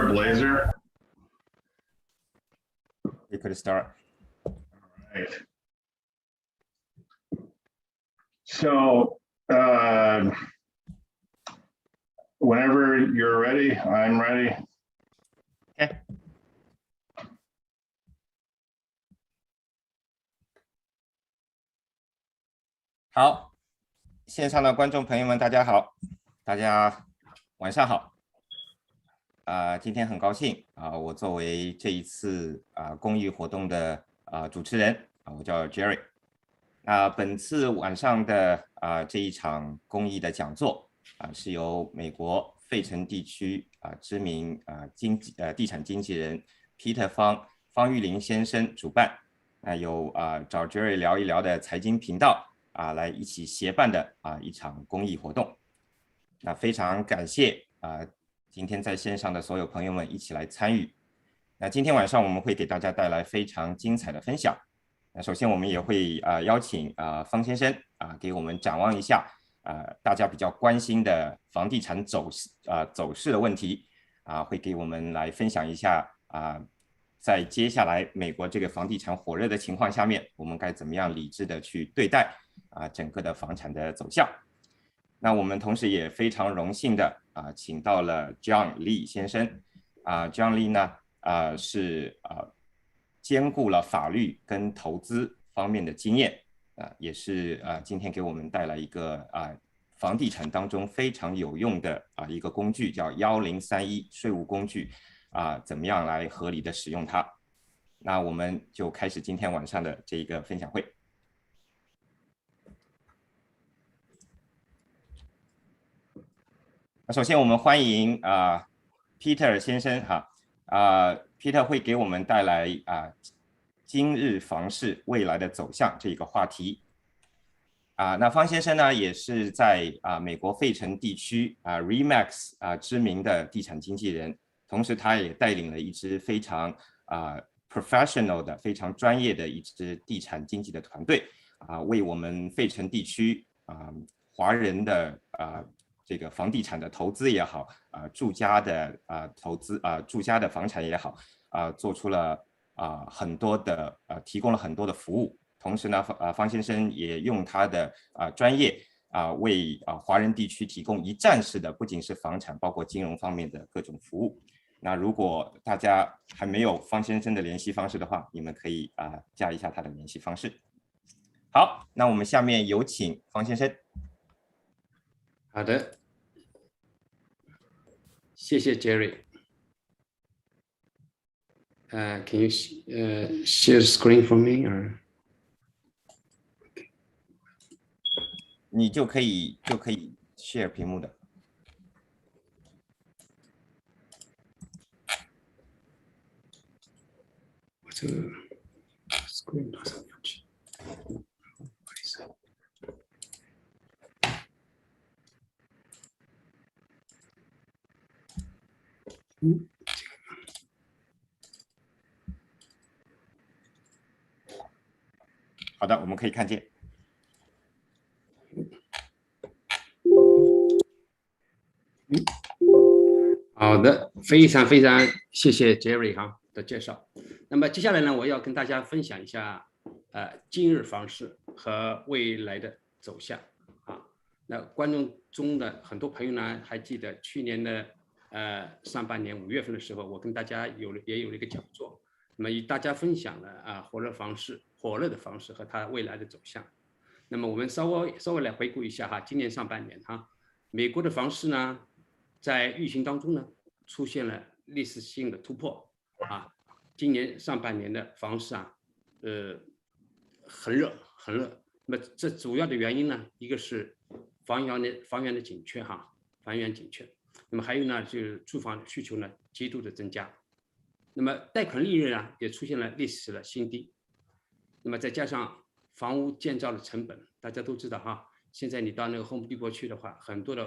a blazer? You could start. All right. So, whenever you're ready, I'm ready. Okay. 好，线上的观众朋友们，大家好，大家晚上好。今天很高兴我作为这一次公益活动的主持人我叫 Jerry。本次晚上的这一场公益的讲座是由美国费城地区知名地产经纪人 Peter 方玉林先生主办，有找 Jerry 聊一聊的财经频道来一起协办的一场公益活动。那非常感谢今天在线上的所有朋友们一起来参与。那今天晚上我们会给大家带来非常精彩的分享。那首先我们也会邀请方先生给我们展望一下大家比较关心的房地产走势的问题会给我们来分享一下在接下来美国这个房地产火热的情况下面，我们该怎么样理智的去对待整个的房产的走向。那我们同时也非常荣幸的请到了 John Lee 先生John Lee 呢是兼顾了法律跟投资方面的经验也是今天给我们带来一个房地产当中非常有用的一个工具，叫1031税务工具怎么样来合理的使用它。那我们就开始今天晚上的这一个分享会。首先我们欢迎Peter 先生Peter 会给我们带来今日房市未来的走向这一个话题那方先生呢也是在美国费城地区MAX知名的地产经纪人，同时他也带领了一支非常professional 的非常专业的一支地产经纪的团队为我们费城地区华人的这个房地产的投资也好住家的投资住家的房产也好做出了很多的提供了很多的服务。同时呢方先生也用他的专业为华人地区提供一站式的不仅是房产包括金融方面的各种服务。那如果大家还没有方先生的联系方式的话，你们可以加一下他的联系方式。好，那我们下面有请方先生。好的，谢谢 Jerry。Can you share the screen for me or？ 你就可以 share 屏幕的。我这个 screen 拿上去。好的，我们可以看见。好的，非常谢谢 Jerry 的介绍。那么接下来呢，我要跟大家分享一下今日房市和未来的走向那观众中的很多朋友呢，还记得去年的上半年5月份的时候，我跟大家也有了一个讲座，那么与大家分享了火热的房市和它未来的走向。那么我们稍微来回顾一下今年上半年美国的房市呢，在疫情当中呢，出现了历史性的突破今年上半年的房市很热。那么这主要的原因呢，一个是房源的紧缺房源紧缺。那么还有呢，就是住房需求呢极度的增加。那么贷款利率呢也出现了历史的新低。那么再加上房屋建造的成本，大家都知道现在你到那个 Home Depot 去的话，很多的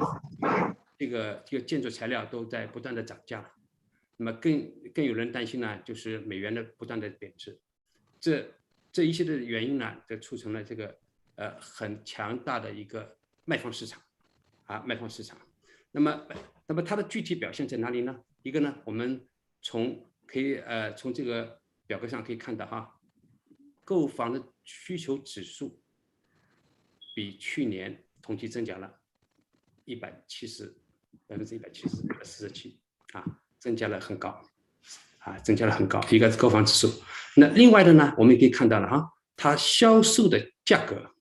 这个建筑材料都在不断的涨价。那么更有人担心呢，就是美元的不断的贬值。这一些的原因呢，就促成了这个很强大的一个卖方市场卖方市场。那么它的具体表现在哪里呢？一个呢，我们从这个表格上可以看到哈，购房的需求指数比去年同期增加了147%，47%啊，增加了很高啊，增加了很高一个购房指数。那另外的呢，我们也可以看到了哈，它销售的价格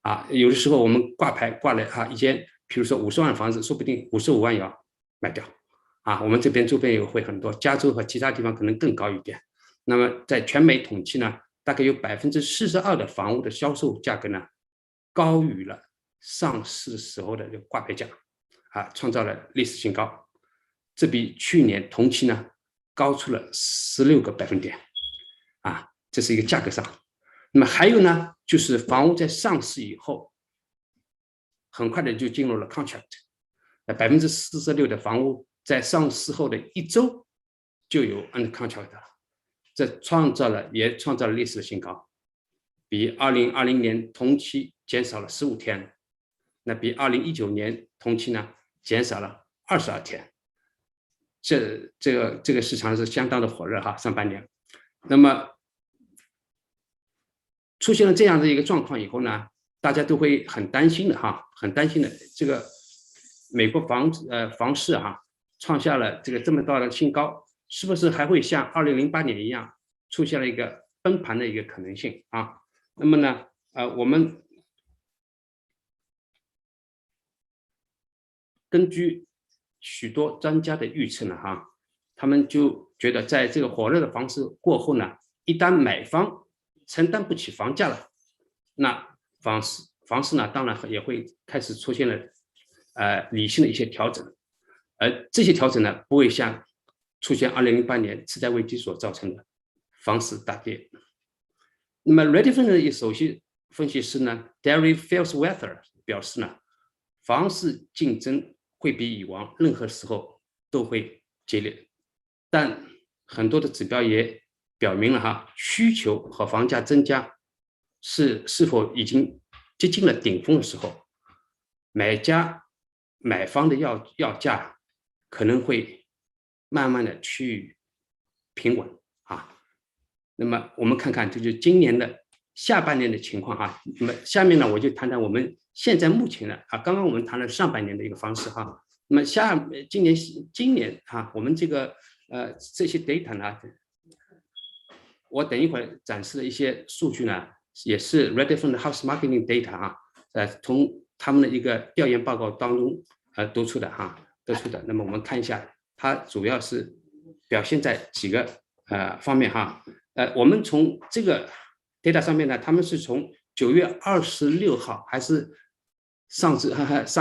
啊，有的时候我们挂牌挂了啊一间，比如说50万的房子，说不定55万也要卖掉啊。我们这边周边也会很多，加州和其他地方可能更高一点。那么在全美统计呢，大概有42%的房屋的销售价格呢，高于了上市时候的这个挂牌价啊，创造了历史新高。这比去年同期呢高出了16个百分点啊，这是一个价格上。那么还有呢，就是房屋在上市以后，很快的就进入了 contract， 46%的房屋在上市后的1周就有 under contract 了，这也创造了历史的新高，比2020年同期减少了15天，那比2019年同期呢减少了22天。这个市场是相当的火热哈，上半年。那么出现了这样的一个状况以后呢，大家都会很担心的哈，很担心的。这个美国房市哈创下了这么大的新高，是不是还会像2008年一样出现了一个崩盘的一个可能性啊？那么呢，我们根据许多专家的预测呢哈，他们就觉得在这个火热的房市过后呢，一旦买方承担不起房价了，那房市呢，当然也会开始出现了理性的一些调整，而这些调整呢，不会像出现2008年次贷危机所造成的房市大跌。那么 Redfin 的首席分析师呢 Derry Felsweather 表示呢，房市竞争会比以往任何时候都会激烈，但很多的指标也表明了哈，需求和房价增加是否已经接近了顶峰的时候，买方的要价可能会慢慢的趋于平稳啊。那么我们看看就是今年的下半年的情况哈。那么下面呢，我就谈谈我们现在目前的啊，刚刚我们谈了上半年的一个方式哈。那么今年哈，我们这些 data 呢，我等一会儿展示的一些数据呢，也是 Redfin 的 House Marketing Data 哈，从他们的一个调研报告当中得出的。那么我们看一下，它主要是表现在几个方面哈。我们从这个 data 上面呢，他们是从9月26号还是上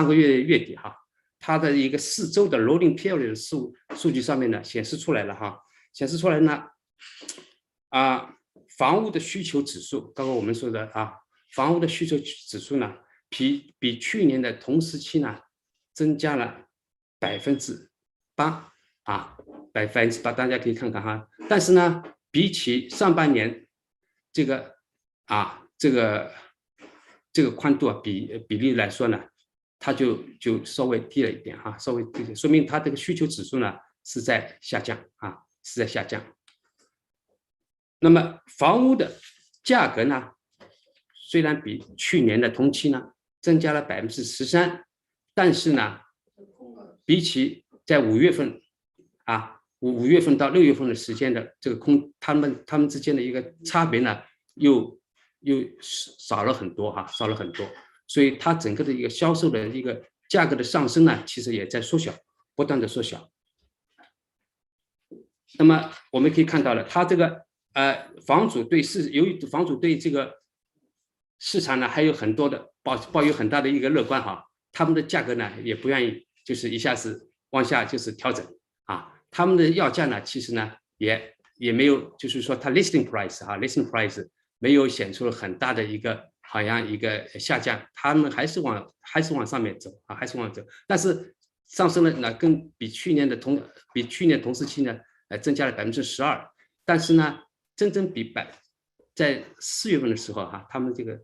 个月月底哈，它的一个4周的 rolling period 的数据上面呢显示出来了哈，显示出来呢房屋的需求指数，刚刚我们说的房屋的需求指数呢，比去年的同时期呢增加了8%啊，8%，大家可以看看哈。但是呢，比起上半年这个宽度比例来说呢，它就稍微低了一点哈，稍微低了，说明它这个需求指数呢是在下降啊，是在下降。那么房屋的价格呢，虽然比去年的同期呢增加了13%，但是呢，比起在5月份到6月份的时间的这个他们之间的一个差别呢，又少了很多哈，少了很多。所以它整个的一个销售的一个价格的上升呢，其实也在缩小，不断的缩小。那么我们可以看到了，它这个由于房主对这个市场呢还有很多的抱有很大的一个乐观哈，他们的价格呢也不愿意就是一下子往下就是调整啊，他们的要价呢其实呢也没有，就是说它 listing price 没有显出很大的一个好像一个下降，他们还是往上面走啊，还是往上走，但是上升了呢，比去年同时期呢增加了12%，但是呢真正在4月份的时候哈，他们这个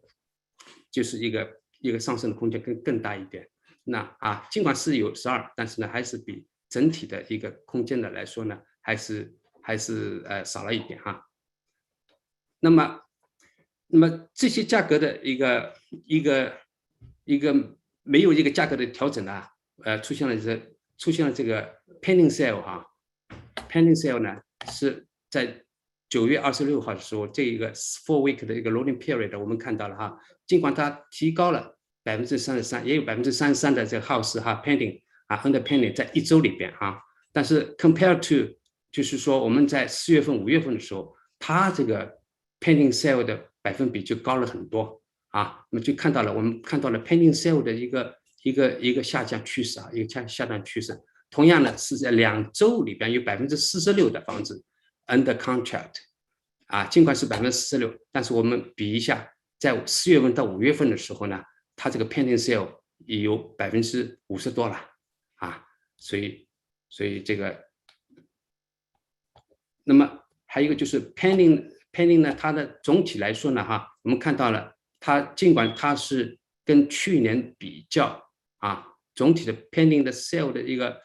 就是一个上升的空间更大一点。那尽管是有12，但是呢还是比整体的一个空间的来说呢还是少了一点哈。那么这些价格的一个没有一个价格的调整呢，出现了这个 pending sale 哈 ，pending sale 呢是在9月26号的时候，这一个 4 week 的一个 rolling period 我们看到了哈，尽管它提高了33%，也有33%的这个 house 哈 pending 啊 under pending 在1周里边哈，但是 compared to 就是说我们在4月份、5月份的时候，它这个 pending sale 的百分比就高了很多啊，那么我们看到了 pending sale 的一个下降趋势啊，一个下降趋势。同样呢，是在2周里边有46%的房子 under contract 啊，尽管是46%，但是我们比一下，在4月份到5月份的时候呢，它这个 pending sale 也有50%多了啊，所以这个，那么还有一个就是 pending 呢，它的总体来说呢哈，我们看到了它尽管它是跟去年比较啊，总体的 pending 的 sale 的一个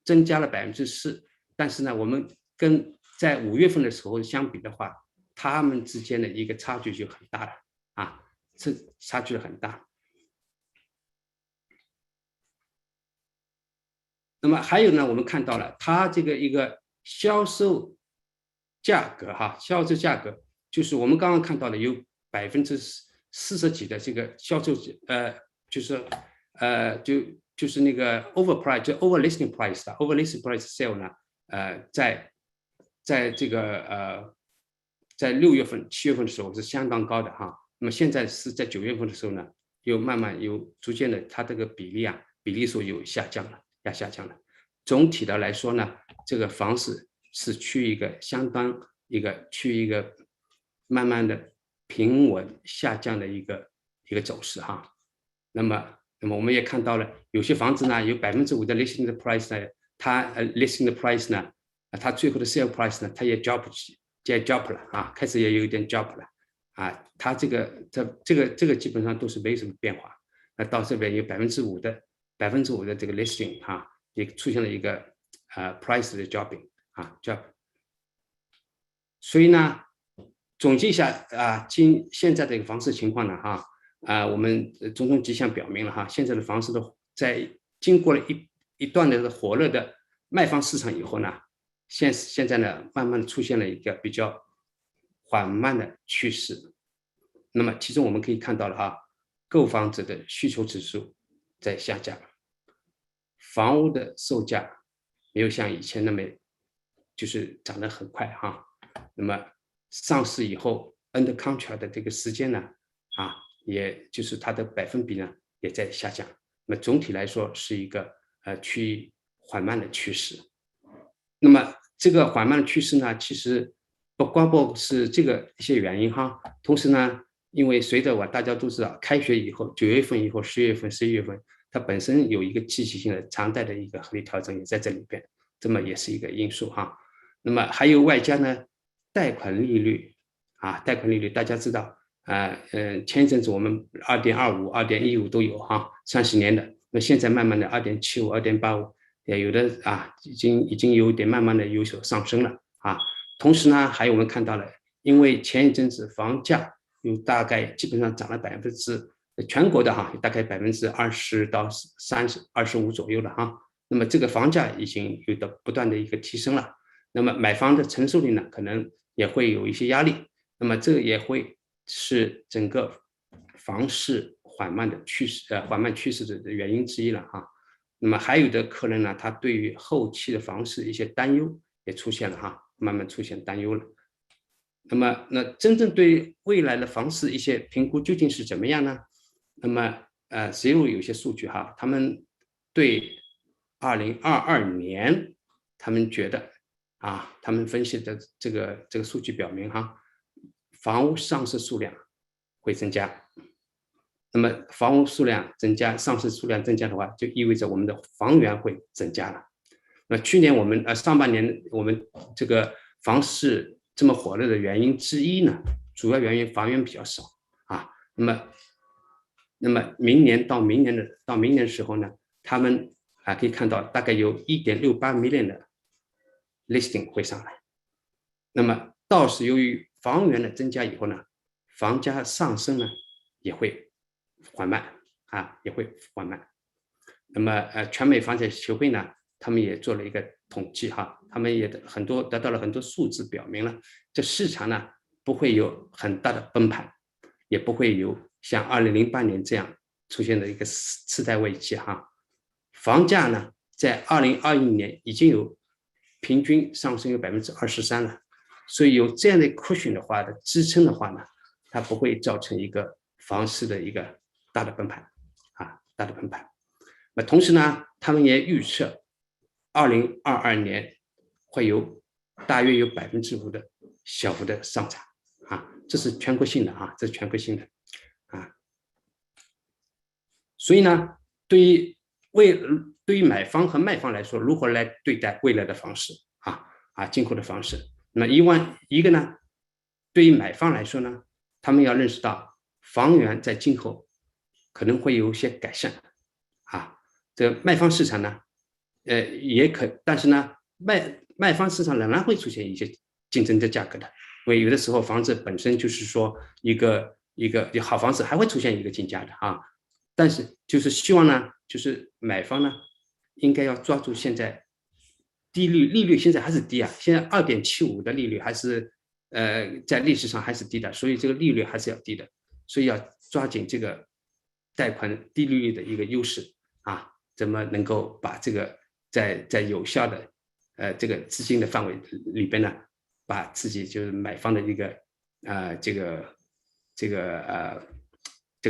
增加了4%，但是呢，我们跟在5月份的时候相比的话，它们之间的一个差距就很大了啊，这差距很大。那么还有呢，我们看到了它这个一个销售价格哈，销售价格就是我们刚刚看到的有40%几的这个销售就是那个 overprice 就 over listing price 的 over listing price sale 呢，在这个在6月份、7月份的时候是相当高的哈。那么现在是在9月份的时候呢，又慢慢逐渐的它这个比例数有下降了。总体的来说呢，这个房市是趋于一个慢慢的平稳下降的一个走势哈。那么我们也看到了，有些房子呢有5%的 listing 的 price 呢，它listing 的 price 呢，它最后的 sale price 呢，它也 drop 了啊，开始也有一点 drop 了啊。它这个基本上都是没什么变化。那到这边有5%的这个 listing 哈，也出现了一个price 的 dropping 啊 drop。所以呢，总结一下啊，现在的一个房市情况呢哈。我们种种迹象表明了哈，现在的房市在经过了一段的火热的卖方市场以后呢，现在呢慢慢出现了一个比较缓慢的趋势。那么其中我们可以看到了哈，购房者的需求指数在下降，房屋的售价没有像以前那么就是涨得很快哈。那么上市以后 under contract 的这个时间呢啊。也就是它的百分比呢也在下降，那么总体来说是一个趋于缓慢的趋势。那么这个缓慢的趋势呢，其实不光是这个一些原因哈，同时呢，因为随着大家都知道，开学以后9月份以后10月份、11月份，它本身有一个季节性的常态的一个合理调整也在这里边，这么也是一个因素哈。那么还有外加呢，贷款利率大家知道。前一阵子我们2.25、2.15都有哈，30年的，那现在慢慢的2.75、2.85，也有的已经有点慢慢的有所上升了啊。同时呢，还有我们看到了，因为前一阵子房价有大概基本上涨了全国的哈，大概20%到25%左右了哈。那么这个房价已经有的不断的一个提升了，那么买房的承受力呢，可能也会有一些压力，那么这也会是整个房市缓慢趋势的原因之一了哈。那么还有的客人呢，他对于后期的房市一些担忧也出现了哈，慢慢出现担忧了。那真正对未来的房市一些评估究竟是怎么样呢？那么Zero 有些数据哈，他们对2022年，他们觉得他们分析的这个数据表明哈。房屋上市数量会增加，那么房屋数量增加，上市数量增加的话，就意味着我们的房源会增加了。那去年我们上半年我们这个房市这么火热的原因之一呢，主要原因房源比较少啊。那么明年到明年的时候呢，他们可以看到大概有1.68 million 的 listing 会上来。那么到时由于房源的增加以后呢，房价上升呢也会缓慢也会缓慢。那么全美房产协会呢，他们也做了一个统计他们也得到了很多数字，表明了这市场呢不会有很大的崩盘，也不会有像2008年这样出现的一个次贷危机房价呢在2021年已经有平均上升有23%了，所以有这样的 cushion 的话的支撑的话呢，它不会造成一个房市的一个大的崩盘大的崩盘。那同时呢，他们也预测2022年会有大约有5%的小幅的上涨这是全国性的这是全国性的所以呢，对于买方和卖方来说，如何来对待未来的房市今后的房市？那一个呢，对于买方来说呢，他们要认识到房源在今后可能会有一些改善这卖方市场呢，但是呢，卖方市场仍然会出现一些竞争的价格的，因为有的时候房子本身就是说一个好房子还会出现一个竞价的但是就是希望呢，就是买方呢应该要抓住现在利率现在还是低现在2.75的利率还是在历史上还是低的，所以这个利率还是要低的，所以要抓紧这个贷款低利率的一个优势怎么能够把这个在有效的这个资金的范围里边呢，把自己就是买方的一个这个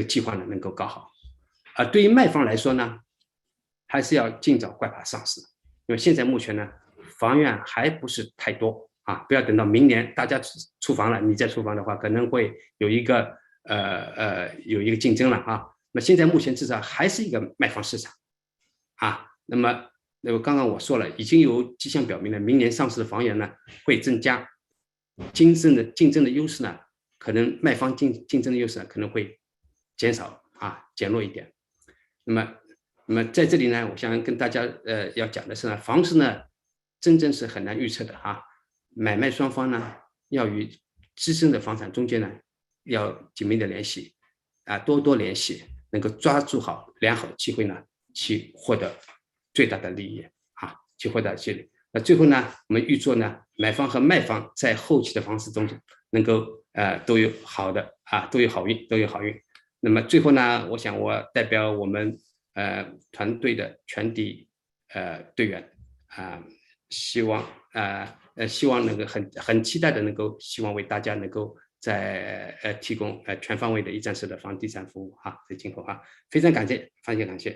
计划呢能够搞好。对于卖方来说呢，还是要尽早挂牌上市，因为现在目前呢房源还不是太多不要等到明年大家出房了，你再出房的话，可能会有一个竞争了那现在目前至少还是一个卖方市场那么刚刚我说了，已经有迹象表明了，明年上市的房源呢会增加，竞争的优势呢，可能卖方竞争的优势呢可能会减少减弱一点。那么在这里呢，我想跟大家要讲的是呢，房市呢真正是很难预测的买卖双方呢要与资深的房产中介呢要紧密的联系多联系，能够抓住好良好的机会呢，去获得最大的利益去获得利益。那最后呢，我们预祝呢买方和卖方在后期的房市中能够都有好的都有好运。那么最后呢，我想我代表我们团队的全体队员希望能够很期待的能够希望为大家能够在提供全方位的一站式的房地产服务在今后非常感谢，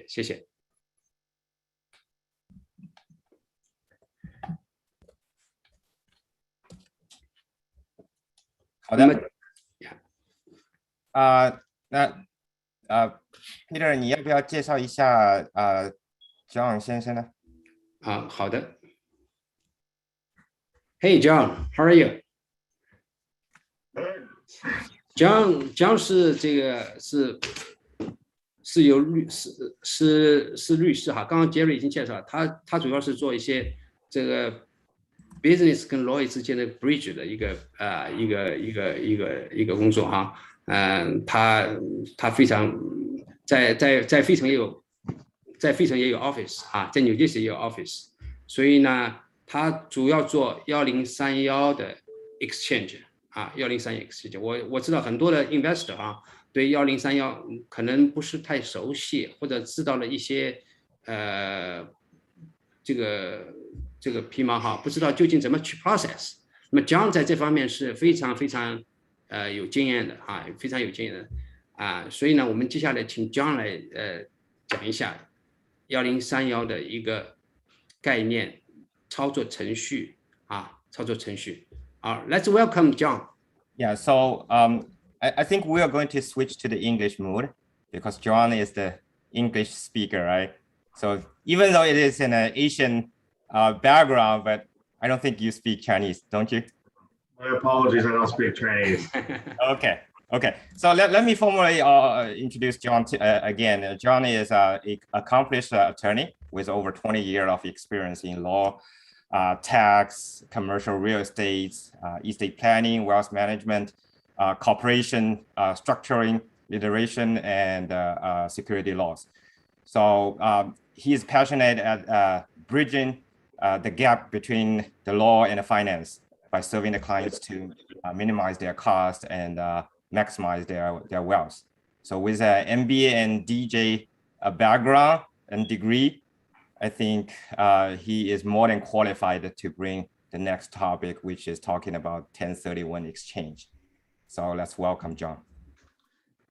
谢谢。好的Peter 你要不要介绍一下John 先生呢好的。Hey John, how are you? John 是这个是律师刚刚 Jerry 已经介绍了，他主要是做一些这个 business 跟 law 之间的 bridge 的一个工作他非常在费城也有 office 在纽约市也有 office， 所以呢他主要做1031的 exchange 1031 exchange。 我知道很多的 investor 对1031可能不是太熟悉，或者知道了一些这个皮毛不知道究竟怎么去 process。 那么 John 在这方面是非常有经验的非常有经验的所以呢，我们接下来请 John 来讲一下1031的一个概念、操作程序Let's welcome John. Yeah, so I think we are going to switch to the English mode because John is the English speaker, right? So even though it is in an Asian background, but I don't think you speak Chinese, don't you? My apologies, I don't speak Chinese. Okay. So let me formally introduce John again. John is an accomplished attorney with over 20 years of experience in law, tax, commercial real estate, estate planning, wealth management, corporation structuring, litigation, and security laws. So he is passionate at bridging the gap between the law and the finance by serving the clients to minimize their costs and maximize their wealth. So with an MBA and DJ background and degree, I think he is more than qualified to bring the next topic, which is talking about 1031 exchange. So let's welcome John.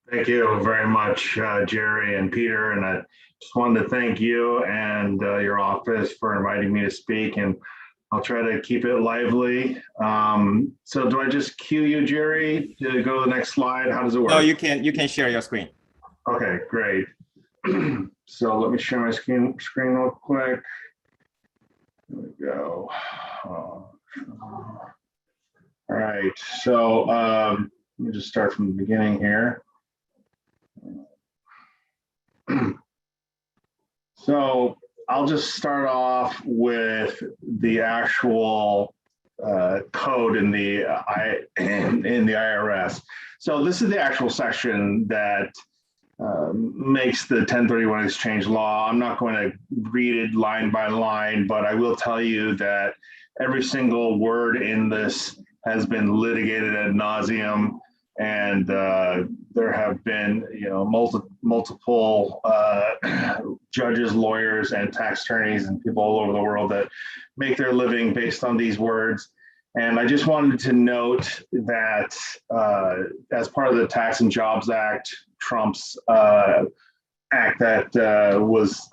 Thank you very much, Jerry and Peter. And I just wanted to thank you and your office for inviting me to speak. And I'll try to keep it lively. So do I just cue you, Jerry, to go to the next slide? How does it work? No, you can share your screen. Okay, great. So let me share my screen real quick. There we go. All right, so let me just start from the beginning here. So I'll just start off with the actual code in the IRS. So this is the actual section that makes the 1031 exchange law. I'm not going to read it line by line, but I will tell you that every single word in this has been litigated ad nauseum, and there have been, multiple judges, lawyers, and tax attorneys and people all over the world that make their living based on these words. And I just wanted to note that as part of the Tax and Jobs Act, Trump's act that was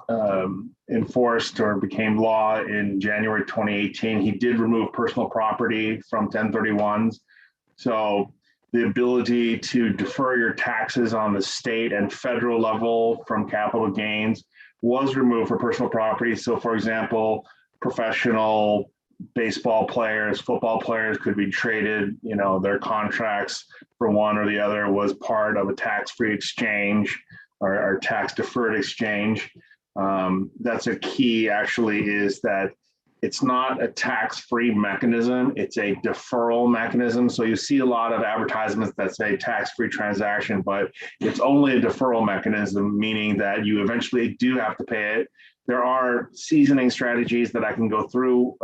enforced or became law in January 2018, he did remove personal property from 1031s. So the ability to defer your taxes on the state and federal level from capital gains was removed for personal property. So for example, professional baseball players, football players could be traded, their contracts for one or the other was part of a tax-free exchange or tax-deferred exchange. That's a key, actually, is that it's not a tax-free mechanism, it's a deferral mechanism. So you see a lot of advertisements that say tax-free transaction, but it's only a deferral mechanism, meaning that you eventually do have to pay it. There are seasoning strategies that I can go through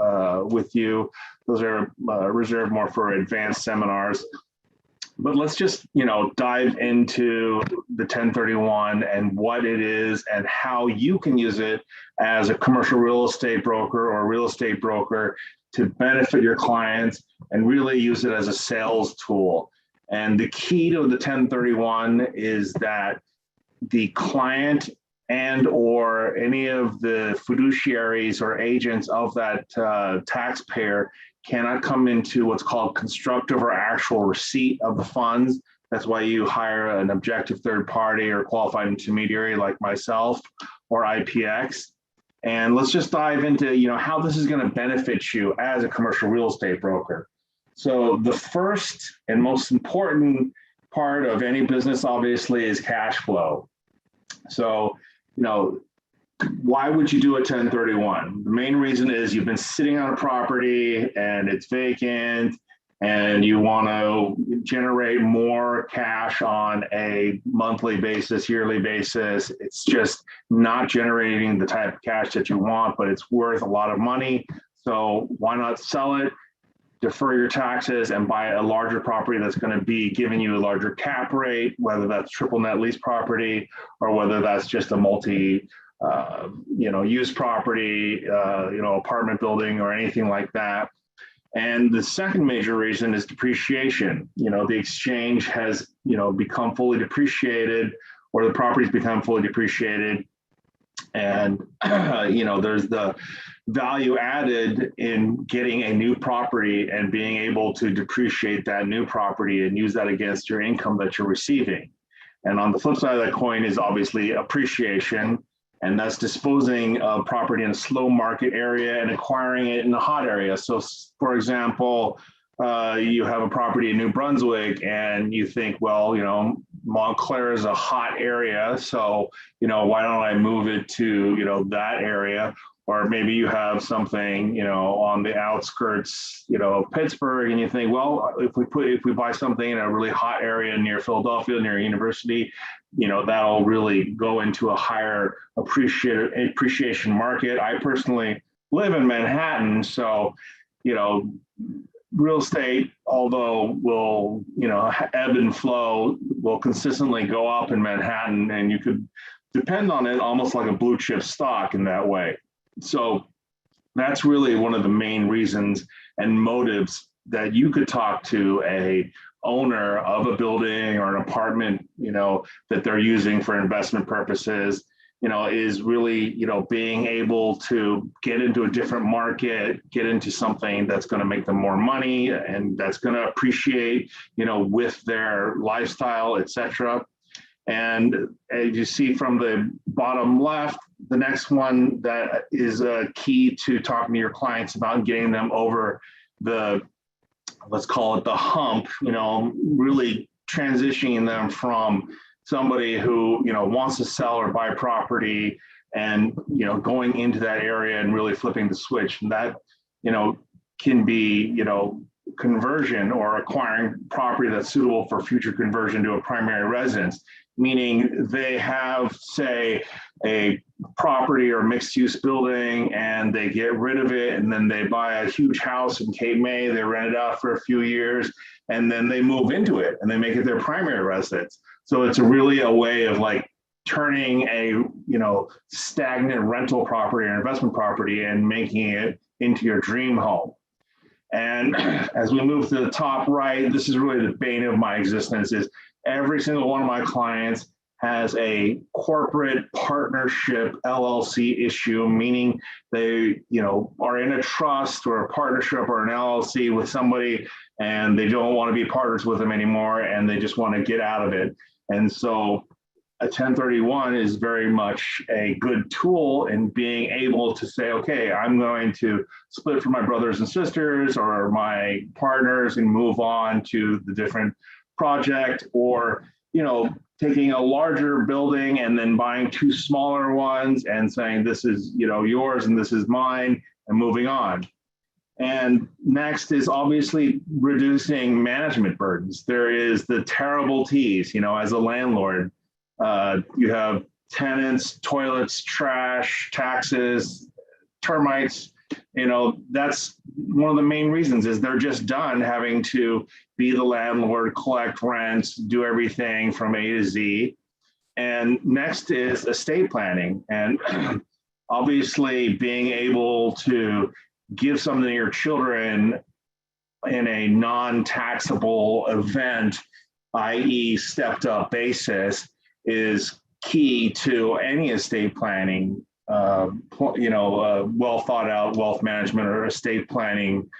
with you. Those are reserved more for advanced seminars. But let's just, dive into the 1031 and what it is and how you can use it as a commercial real estate broker or real estate broker to benefit your clients and really use it as a sales tool. And the key to the 1031 is that the client and or any of the fiduciaries or agents of that taxpayer cannot come into what's called constructive or actual receipt of the funds. That's why you hire an objective third party or qualified intermediary like myself or IPX. And let's just dive into how this is going to benefit you as a commercial real estate broker. So the first and most important part of any business, obviously, is cash flow. So, why would you do a 1031? The main reason is you've been sitting on a property and it's vacant and you want to generate more cash on a monthly basis, yearly basis. It's just not generating the type of cash that you want, but it's worth a lot of money. So why not sell it, defer your taxes, and buy a larger property that's going to be giving you a larger cap rate, whether that's triple net lease property or whether that's just a multi used property, apartment building or anything like that. And the second major reason is depreciation. The exchange has, become fully depreciated, or the property's become fully depreciated. And, there's the value added in getting a new property and being able to depreciate that new property and use that against your income that you're receiving. And on the flip side of that coin is obviously appreciation. And that's disposing of property in a slow market area and acquiring it in a hot area. So, for example, you have a property in New Brunswick and you think, well, Montclair is a hot area. So, why don't I move it to, that area? Or maybe you have something, you know, on the outskirts, you know, of Pittsburgh, and you think, well, if we buy something in a really hot area near Philadelphia, near a university, you know, that'll really go into a higher appreciation market. I personally live in Manhattan, so, you know, real estate, although will, you know, ebb and flow, will consistently go up in Manhattan, and you could depend on it almost like a blue chip stock in that way. So that's really one of the main reasons and motives that you could talk to a owner of a building or an apartment, you know, that they're using for investment purposes, you know, is really, you know, being able to get into a different market, get into something that's going to make them more money and that's going to appreciate, you know, with their lifestyle, etc. And as you see from the bottom left, the next one that is a key to talking to your clients about getting them over the, let's call it the hump, you know, really transitioning them from somebody who, you know, wants to sell or buy property and, you know, going into that area and really flipping the switch. And that, you know, can be, you know, conversion or acquiring property that's suitable for future conversion to a primary residence, meaning they have, say, a property or mixed use building and they get rid of it and then they buy a huge house in Cape May, they rent it out for a few years and then they move into it and they make it their primary residence. So it's really a way of like turning a, you know, stagnant rental property or investment property and making it into your dream home. And as we move to the top right, this is really the bane of my existence, is every single one of my clients has a corporate partnership LLC issue, meaning they, you know, are in a trust or a partnership or an LLC with somebody and they don't want to be partners with them anymore and they just want to get out of it. And so a 1031 is very much a good tool in being able to say, okay, I'm going to split from my brothers and sisters or my partners and move on to the different project, or, you know, taking a larger building and then buying two smaller ones and saying, this is, you know, yours and this is mine, and moving on. And next is obviously reducing management burdens. There is the terrible T's, you know, as a landlord. You have tenants, toilets, trash, taxes, termites. You know, that's one of the main reasons is they're just done having to be the landlord, collect rents, do everything from A to Z. And next is estate planning. And obviously being able to give something to your children in a non-taxable event, i.e. stepped up basis, is key to any estate planning, you know, well thought out wealth management or estate planning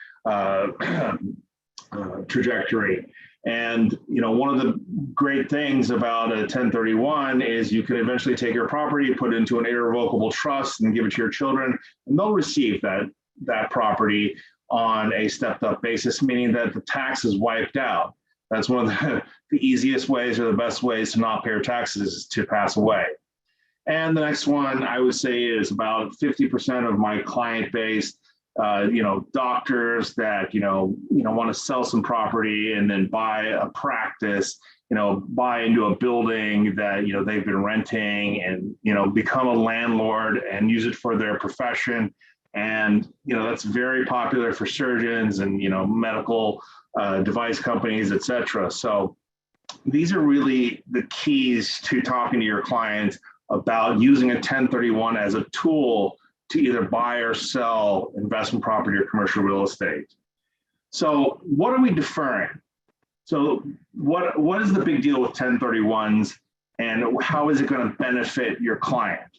trajectory. And, you know, one of the great things about a 1031 is you can eventually take your property, put it into an irrevocable trust and give it to your children, and they'll receive that property on a stepped up basis, meaning that the tax is wiped out. That's one of the easiest ways or the best ways to not pay your taxes is to pass away. And the next one I would say is about 50% of my client base, you know, doctors that, you know, want to sell some property and then buy a practice, you know, buy into a building that, you know, they've been renting and, you know, become a landlord and use it for their profession. And, you know, that's very popular for surgeons and, you know, medical device companies, et cetera. So these are really the keys to talking to your clients about using a 1031 as a tool to either buy or sell investment property or commercial real estate. So what are we deferring? So what is the big deal with 1031s and how is it going to benefit your client?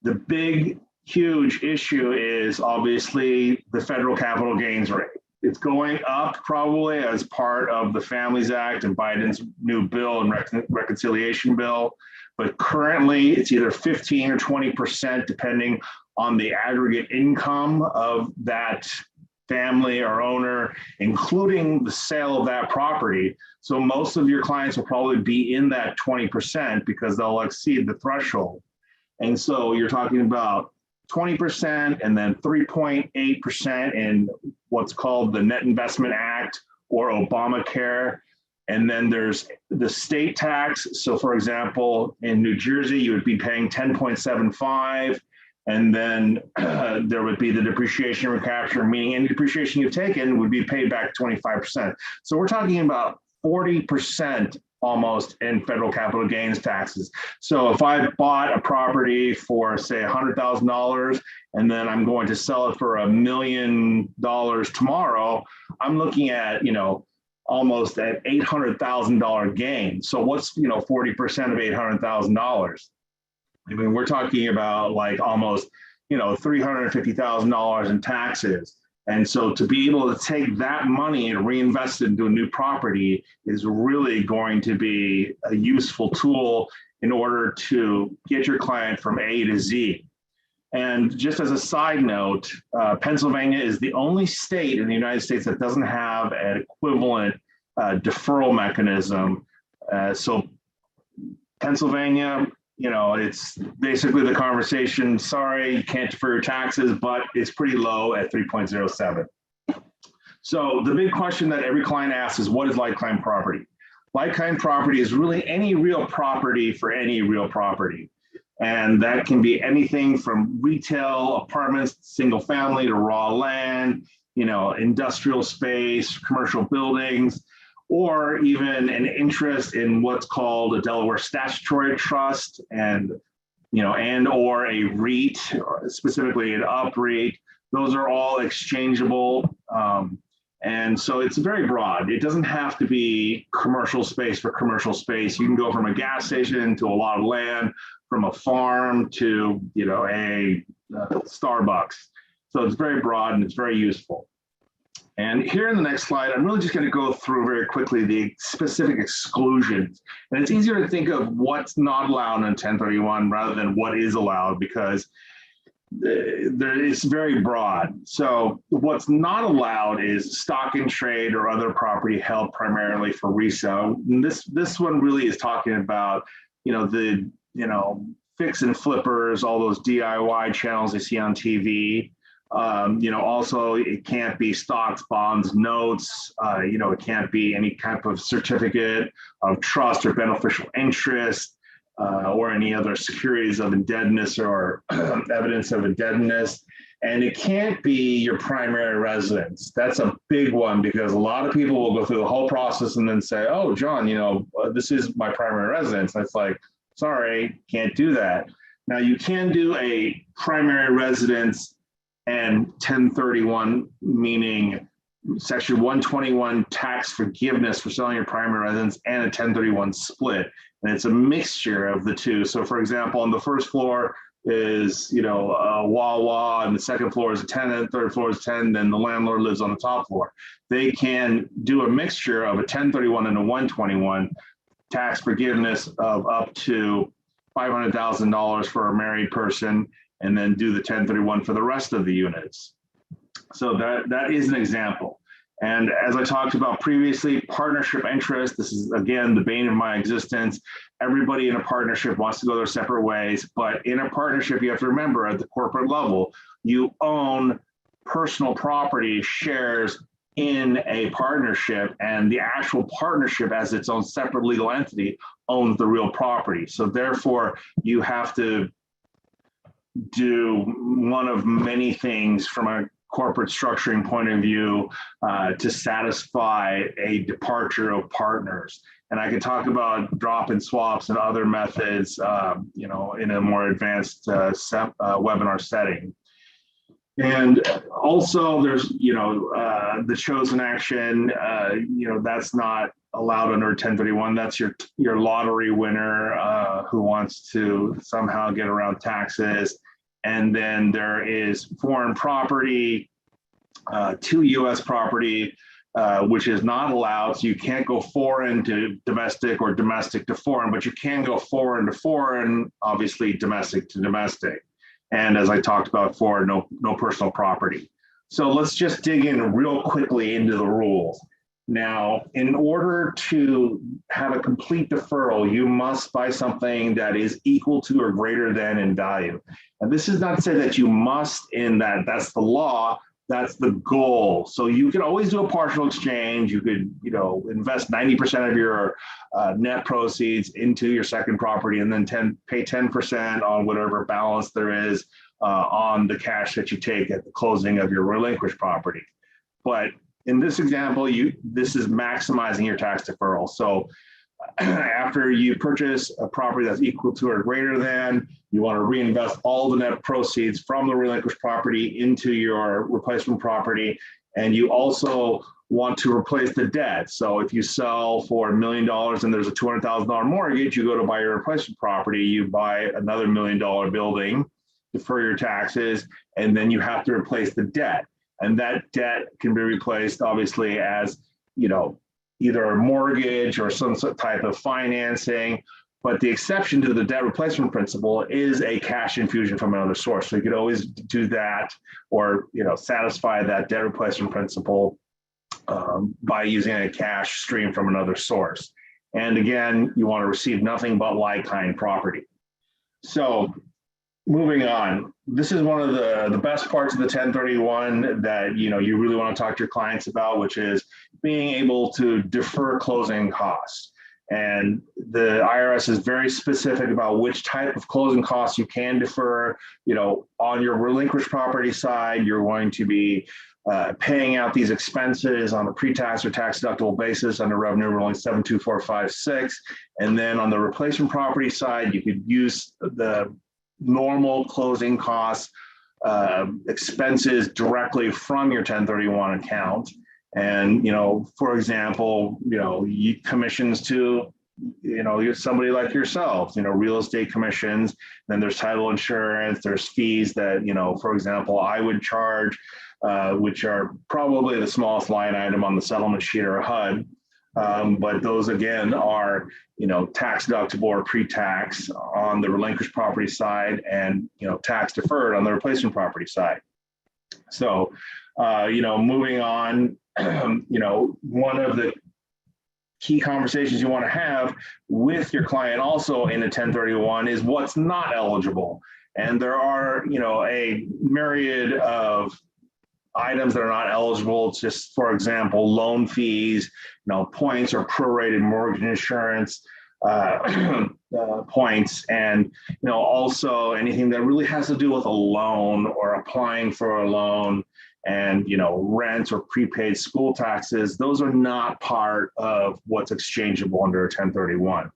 The big, huge issue is obviously the federal capital gains rate. It's going up probably as part of the Families Act and Biden's new bill and reconciliation bill. But currently it's either 15 or 20%, depending on the aggregate income of that family or owner, including the sale of that property. So most of your clients will probably be in that 20% because they'll exceed the threshold. And so you're talking about 20%, and then 3.8% in what's called the Net Investment Act or Obamacare. And then there's the state tax. So for example, in New Jersey, you would be paying 10.75. And then there would be the depreciation recapture, meaning any depreciation you've taken would be paid back 25%. So we're talking about 40% almost in federal capital gains taxes. So if I bought a property for say $100,000 and then I'm going to sell it for $1 million tomorrow, I'm looking at, almost at $800,000 gain. So what's, 40% of $800,000? I mean, we're talking about like almost, $350,000 in taxes. And so to be able to take that money and reinvest it into a new property is really going to be a useful tool in order to get your client from A to Z. And just as a side note, Pennsylvania is the only state in the United States that doesn't have an equivalent deferral mechanism. So Pennsylvania, it's basically the conversation, sorry, you can't defer your taxes, but it's pretty low at 3.07. So the big question that every client asks is, what is like-kind property? Like-kind property is really any real property for any real property. And that can be anything from retail, apartments, single family, to raw land, industrial space, commercial buildings, or even an interest in what's called a Delaware statutory trust and or a REIT, or specifically an UPREIT. Those are all exchangeable. And so it's very broad. It doesn't have to be commercial space for commercial space. You can go from a gas station to a lot of land, from a farm to a Starbucks. So it's very broad and it's very useful. And here in the next slide, I'm really just going to go through very quickly the specific exclusions. And it's easier to think of what's not allowed in 1031 rather than what is allowed, because it's very broad. So what's not allowed is stock in trade or other property held primarily for resale. And this one really is talking about, the fix and flippers, all those DIY channels they see on TV. Also, it can't be stocks, bonds, notes. It can't be any type of certificate of trust or beneficial interest, or any other securities of indebtedness or evidence of indebtedness. And it can't be your primary residence. That's a big one, because a lot of people will go through the whole process and then say, oh, John, this is my primary residence. And it's like, sorry, can't do that. Now, you can do a primary residence and 1031, meaning Section 121 tax forgiveness for selling your primary residence, and a 1031 split. And it's a mixture of the two. So for example, on the first floor is, a Wawa, and the second floor is a tenant, third floor is 10, then the landlord lives on the top floor. They can do a mixture of a 1031 and a 121 tax forgiveness of up to $500,000 for a married person, and then do the 1031 for the rest of the units. So that is an example. And as I talked about previously, partnership interest, this is again the bane of my existence. Everybody in a partnership wants to go their separate ways, but in a partnership, you have to remember at the corporate level, you own personal property shares in a partnership, and the actual partnership as its own separate legal entity owns the real property. So therefore, you have to do one of many things from a corporate structuring point of view to satisfy a departure of partners. And I can talk about drop and swaps and other methods, in a more advanced webinar setting. And also there's, the chosen action, that's not allowed under 1031. That's your lottery winner who wants to somehow get around taxes. And then there is foreign property to U.S. property, which is not allowed. So you can't go foreign to domestic or domestic to foreign, but you can go foreign to foreign, obviously domestic to domestic. And as I talked about before, no personal property. So let's just dig in real quickly into the rules. Now, in order to have a complete deferral, you must buy something that is equal to or greater than in value. And this is not to say that you must in that that's the law, that's the goal. So you can always do a partial exchange. You could, invest 90% of your net proceeds into your second property and then pay 10% on whatever balance there is on the cash that you take at the closing of your relinquished property. But in this example, this is maximizing your tax deferral. So after you purchase a property that's equal to or greater than, you want to reinvest all the net proceeds from the relinquished property into your replacement property. And you also want to replace the debt. So if you sell for $1 million and there's a $200,000 mortgage, you go to buy your replacement property, you buy another $1 million building, defer your taxes, and then you have to replace the debt. And that debt can be replaced, obviously, as either a mortgage or some type of financing. But the exception to the debt replacement principle is a cash infusion from another source. So you could always do that, or satisfy that debt replacement principle by using a cash stream from another source. And again, you want to receive nothing but like-kind property. So moving on, this is one of the best parts of the 1031 that you really want to talk to your clients about, which is being able to defer closing costs. And the IRS is very specific about which type of closing costs you can defer. On your relinquished property side, you're going to be paying out these expenses on a pre-tax or tax deductible basis under Revenue Ruling 72456. And then on the replacement property side, you could use the normal closing costs expenses directly from your 1031 account. And, for example, commissions to, somebody like yourself, real estate commissions, then there's title insurance, there's fees that, for example, I would charge, which are probably the smallest line item on the settlement sheet or HUD. But those again are, tax deductible or pre-tax on the relinquished property side, and tax deferred on the replacement property side. So, moving on, one of the key conversations you want to have with your client also in a 1031 is what's not eligible. And there are, a myriad of items that are not eligible. It's just, for example, loan fees, points or prorated mortgage insurance points, and also anything that really has to do with a loan or applying for a loan, and rent or prepaid school taxes. Those are not part of what's exchangeable under a 1031.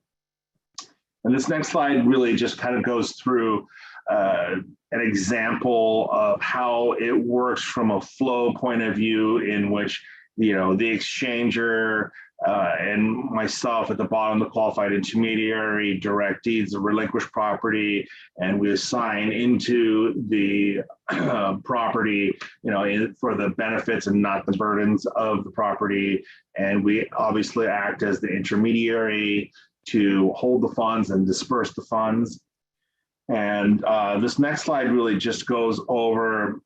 And this next slide really just kind of goes through an example of how it works from a flow point of view, in which the exchanger and myself at the bottom, the qualified intermediary, direct deeds the relinquished property, and we assign into the property, for the benefits and not the burdens of the property. And we obviously act as the intermediary to hold the funds and disperse the funds. And this next slide really just goes over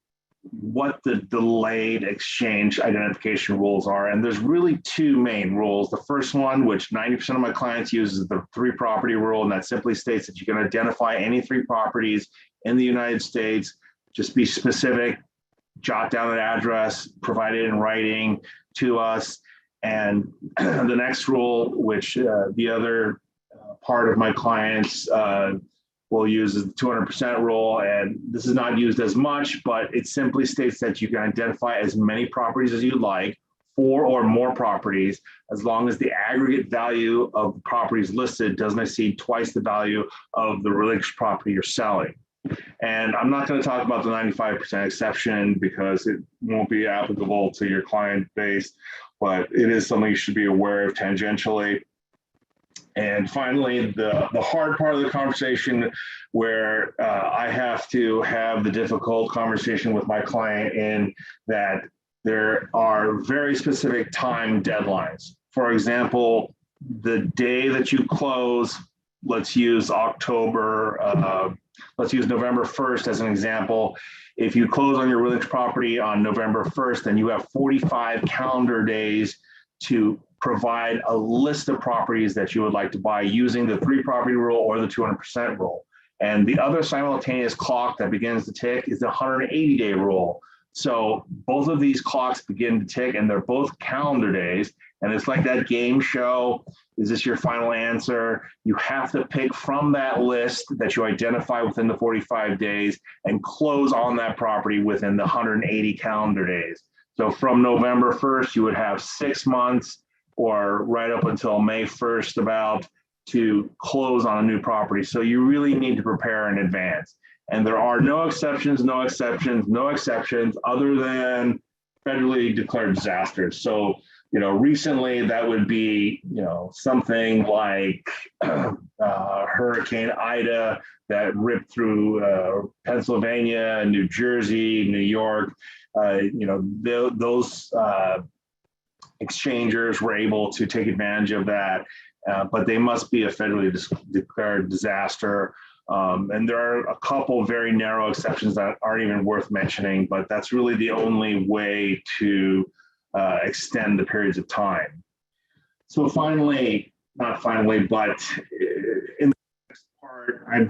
what the delayed exchange identification rules are. And there's really two main rules. The first one, which 90% of my clients use, is the 3 property rule. And that simply states that you can identify any 3 properties in the United States. Just be specific, jot down an address, provide it in writing to us. And the next rule, which the other part of my clients will use is the 200% rule. And this is not used as much, but it simply states that you can identify as many properties as you'd like, 4 or more properties, as long as the aggregate value of the properties listed doesn't exceed twice the value of the relinquished property you're selling. And I'm not going to talk about the 95% exception because it won't be applicable to your client base, but it is something you should be aware of tangentially. And finally, the hard part of the conversation, where I have to have the difficult conversation with my client, in that there are very specific time deadlines. For example, the day that you close, let's use November 1st as an example. If you close on your relinquished property on November 1st, then you have 45 calendar days to provide a list of properties that you would like to buy using the 3 property rule or the 200% rule. And the other simultaneous clock that begins to tick is the 180-day rule. So both of these clocks begin to tick, and they're both calendar days. And it's like that game show. Is this your final answer? You have to pick from that list that you identify within the 45 days and close on that property within the 180 calendar days. So from November 1st, you would have 6 months or right up until May 1st about to close on a new property. So you really need to prepare in advance. And there are no exceptions other than federally declared disasters. So, recently that would be, something like Hurricane Ida that ripped through Pennsylvania, New Jersey, New York. Those exchangers were able to take advantage of that, but they must be a federally declared disaster. And there are a couple very narrow exceptions that aren't even worth mentioning, but that's really the only way to extend the periods of time. So finally, not finally, but in the next part, I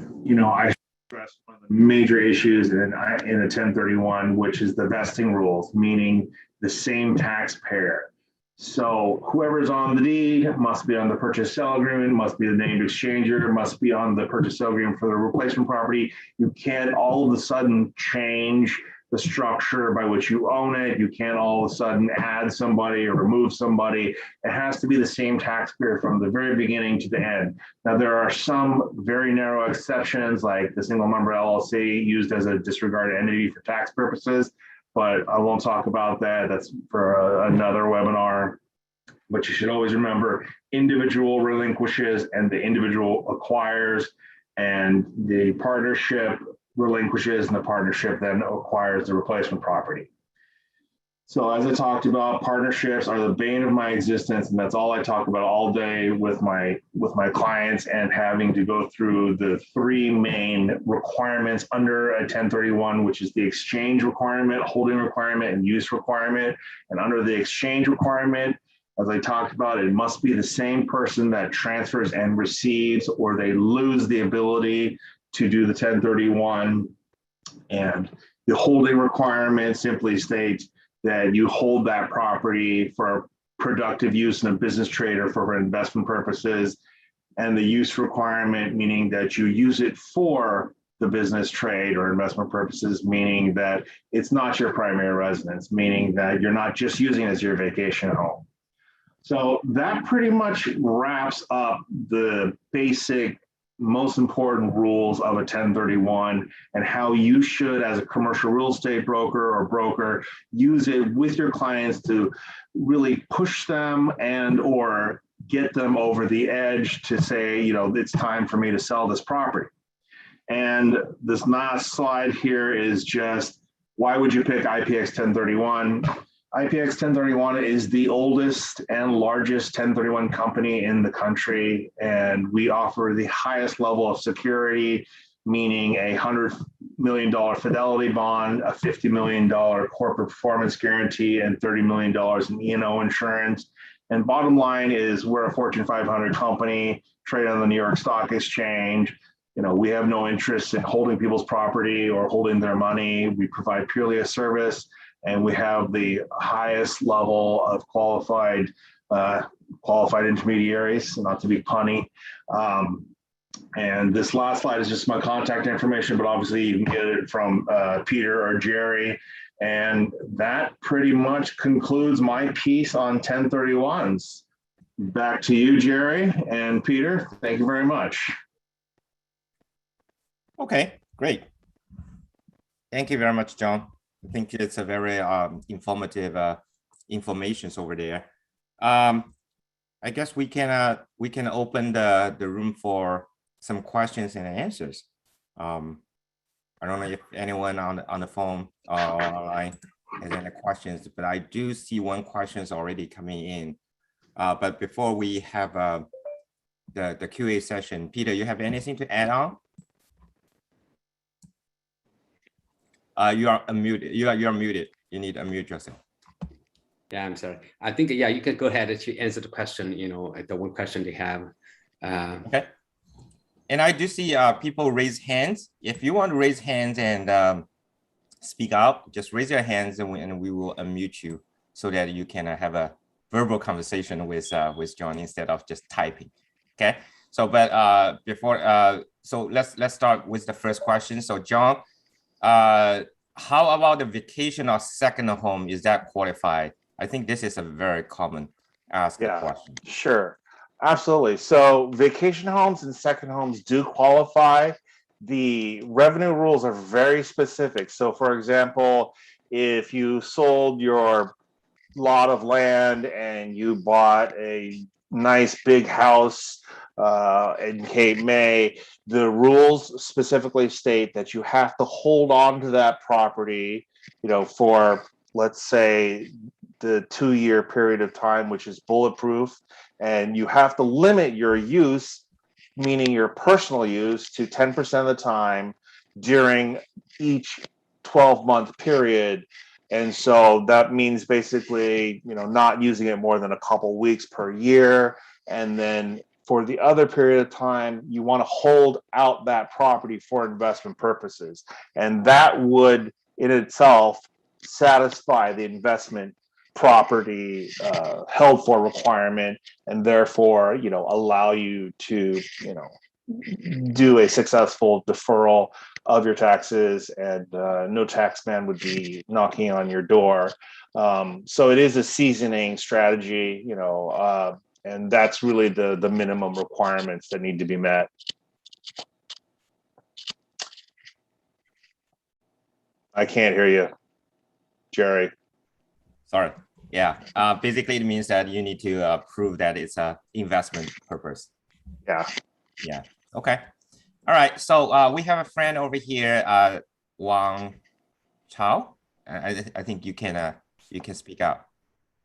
stressed one of the major issues in a 1031, which is the vesting rules, meaning the same taxpayer. So whoever's on the deed must be on the purchase sale agreement, must be the named exchanger, must be on the purchase sale agreement for the replacement property. You can't all of a sudden change the structure by which you own it. You can't all of a sudden add somebody or remove somebody. It has to be the same taxpayer from the very beginning to the end. Now, there are some very narrow exceptions, like the single member LLC used as a disregarded entity for tax purposes, but I won't talk about that. That's for another webinar. But you should always remember, individual relinquishes and the individual acquires, and the partnership relinquishes and the partnership then acquires the replacement property. So as I talked about, partnerships are the bane of my existence, and that's all I talk about all day with my clients, and having to go through the 3 main requirements under a 1031, which is the exchange requirement, holding requirement, and use requirement. And under the exchange requirement, as I talked about, it must be the same person that transfers and receives, or they lose the ability to do the 1031. And the holding requirement simply states that you hold that property for productive use in a business trade or for investment purposes. And the use requirement, meaning that you use it for the business trade or investment purposes, meaning that it's not your primary residence, meaning that you're not just using it as your vacation home. So that pretty much wraps up the basic, most important rules of a 1031 and how you should, as a commercial real estate broker or broker, use it with your clients to really push them and or get them over the edge to say, it's time for me to sell this property. And this last slide here is just, why would you pick IPX 1031? IPX 1031 is the oldest and largest 1031 company in the country, and we offer the highest level of security, meaning a $100 million fidelity bond, a $50 million corporate performance guarantee, and $30 million in E&O insurance. And bottom line is, we're a Fortune 500 company, trade on the New York Stock Exchange. We have no interest in holding people's property or holding their money. We provide purely a service. And we have the highest level of qualified intermediaries, not to be punny. And this last slide is just my contact information, but obviously you can get it from Peter or Jerry. And that pretty much concludes my piece on 1031s. Back to you, Jerry and Peter. Thank you very much. Okay, great. Thank you very much, John. I think it's a very informative information over there. I guess we can open the room for some questions and answers. I don't know if anyone on the phone or online has any questions, but I do see one question is already coming in. But before we have the QA session, Peter, you have anything to add on? You are unmuted. You are muted. You need to unmute yourself. Yeah, I'm sorry. I think, yeah, you can go ahead to answer the question, you know, the one question they have. Okay. And I do see people raise hands. If you want to raise hands and speak out, just raise your hands and we will unmute you so that you can have a verbal conversation with John instead of just typing. Okay. So, but so let's start with the first question. So, John, how about the vacation or second home? Is that qualified? I think this is a very common question. Sure. Absolutely. So vacation homes and second homes do qualify. The revenue rules are very specific. So for example, if you sold your lot of land and you bought a nice big house in Cape May, the rules specifically state that you have to hold on to that property, you know, for, let's say, the 2-year period of time, which is bulletproof, and you have to limit your use, meaning your personal use, to 10% of the time during each 12-month period. And so that means basically, you know, not using it more than a couple weeks per year. And then for the other period of time, you want to hold out that property for investment purposes. And that would in itself satisfy the investment property held for requirement, and therefore, you know, allow you to, you know, do a successful deferral of your taxes, and no tax man would be knocking on your door. So it is a seasoning strategy, you know, and that's really the minimum requirements that need to be met. I can't hear you, Jerry. Sorry. Yeah. Basically, it means that you need to prove that it's a investment purpose. Yeah. Yeah. Okay. All right. So we have a friend over here, Wang Chao. I think you can speak out.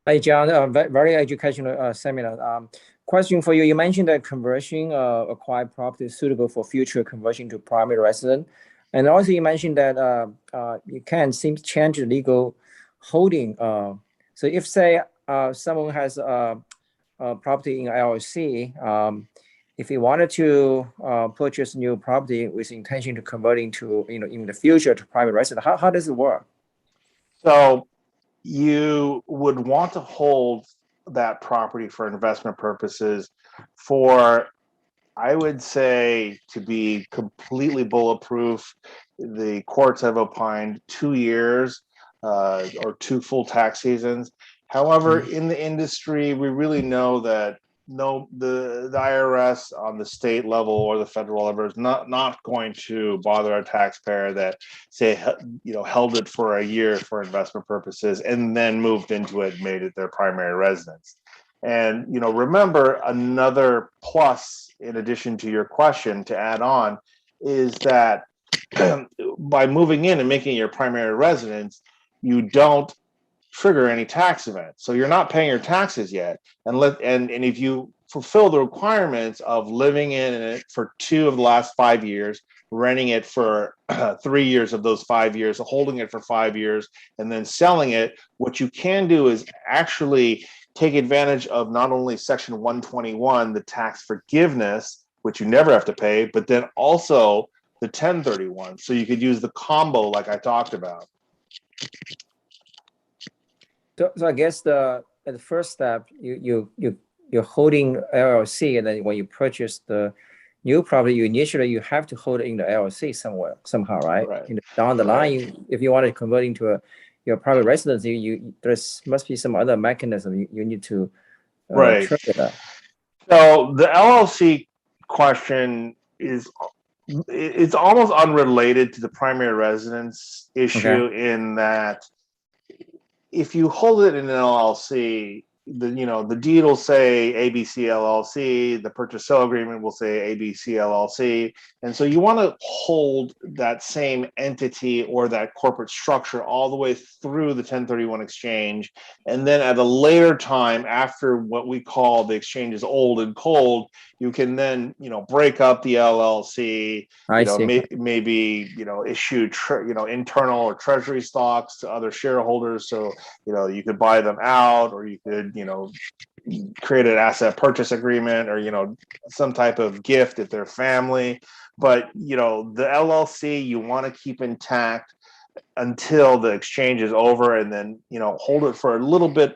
Hi, John. Very educational seminar. Question for you. You mentioned that conversion acquired property is suitable for future conversion to primary residence. And also you mentioned that you can change the legal holding. So if say someone has a property in LLC, if he wanted to purchase new property with intention to converting to, you know, in the future to private residence, how does it work? So you would want to hold that property for investment purposes for, I would say, to be completely bulletproof, the courts have opined 2 years or 2 full tax seasons. However, in the industry, we really know that the IRS on the state level or the federal level is not going to bother a taxpayer that, say, you know, held it for a year for investment purposes and then moved into it, made it their primary residence. And, you know, remember, another plus in addition to your question to add on is that by moving in and making it your primary residence, you don't trigger any tax event. So you're not paying your taxes yet. And if you fulfill the requirements of living in it for 2 of the last 5 years, renting it for 3 years of those 5 years, holding it for 5 years, and then selling it, what you can do is actually take advantage of not only Section 121, the tax forgiveness, which you never have to pay, but then also the 1031. So you could use the combo like I talked about. So I guess the first step, you're holding LLC, and then when you purchase the new property, you have to hold it in the LLC somehow, right? Right. Down the line, if you want to convert into your private residence, there must be some other mechanism you need to trigger that. So the LLC question it's almost unrelated to the primary residence issue, in that if you hold it in an LLC, the deed will say ABC LLC, the purchase sale agreement will say ABC LLC. And so you want to hold that same entity or that corporate structure all the way through the 1031 exchange. And then at a later time, after what we call the exchange is old and cold, you can then, break up the LLC, maybe, issue, internal or treasury stocks to other shareholders. So, you could buy them out, or you could, create an asset purchase agreement, or, some type of gift if they're family. But, the LLC, you want to keep intact until the exchange is over, and then, hold it for a little bit,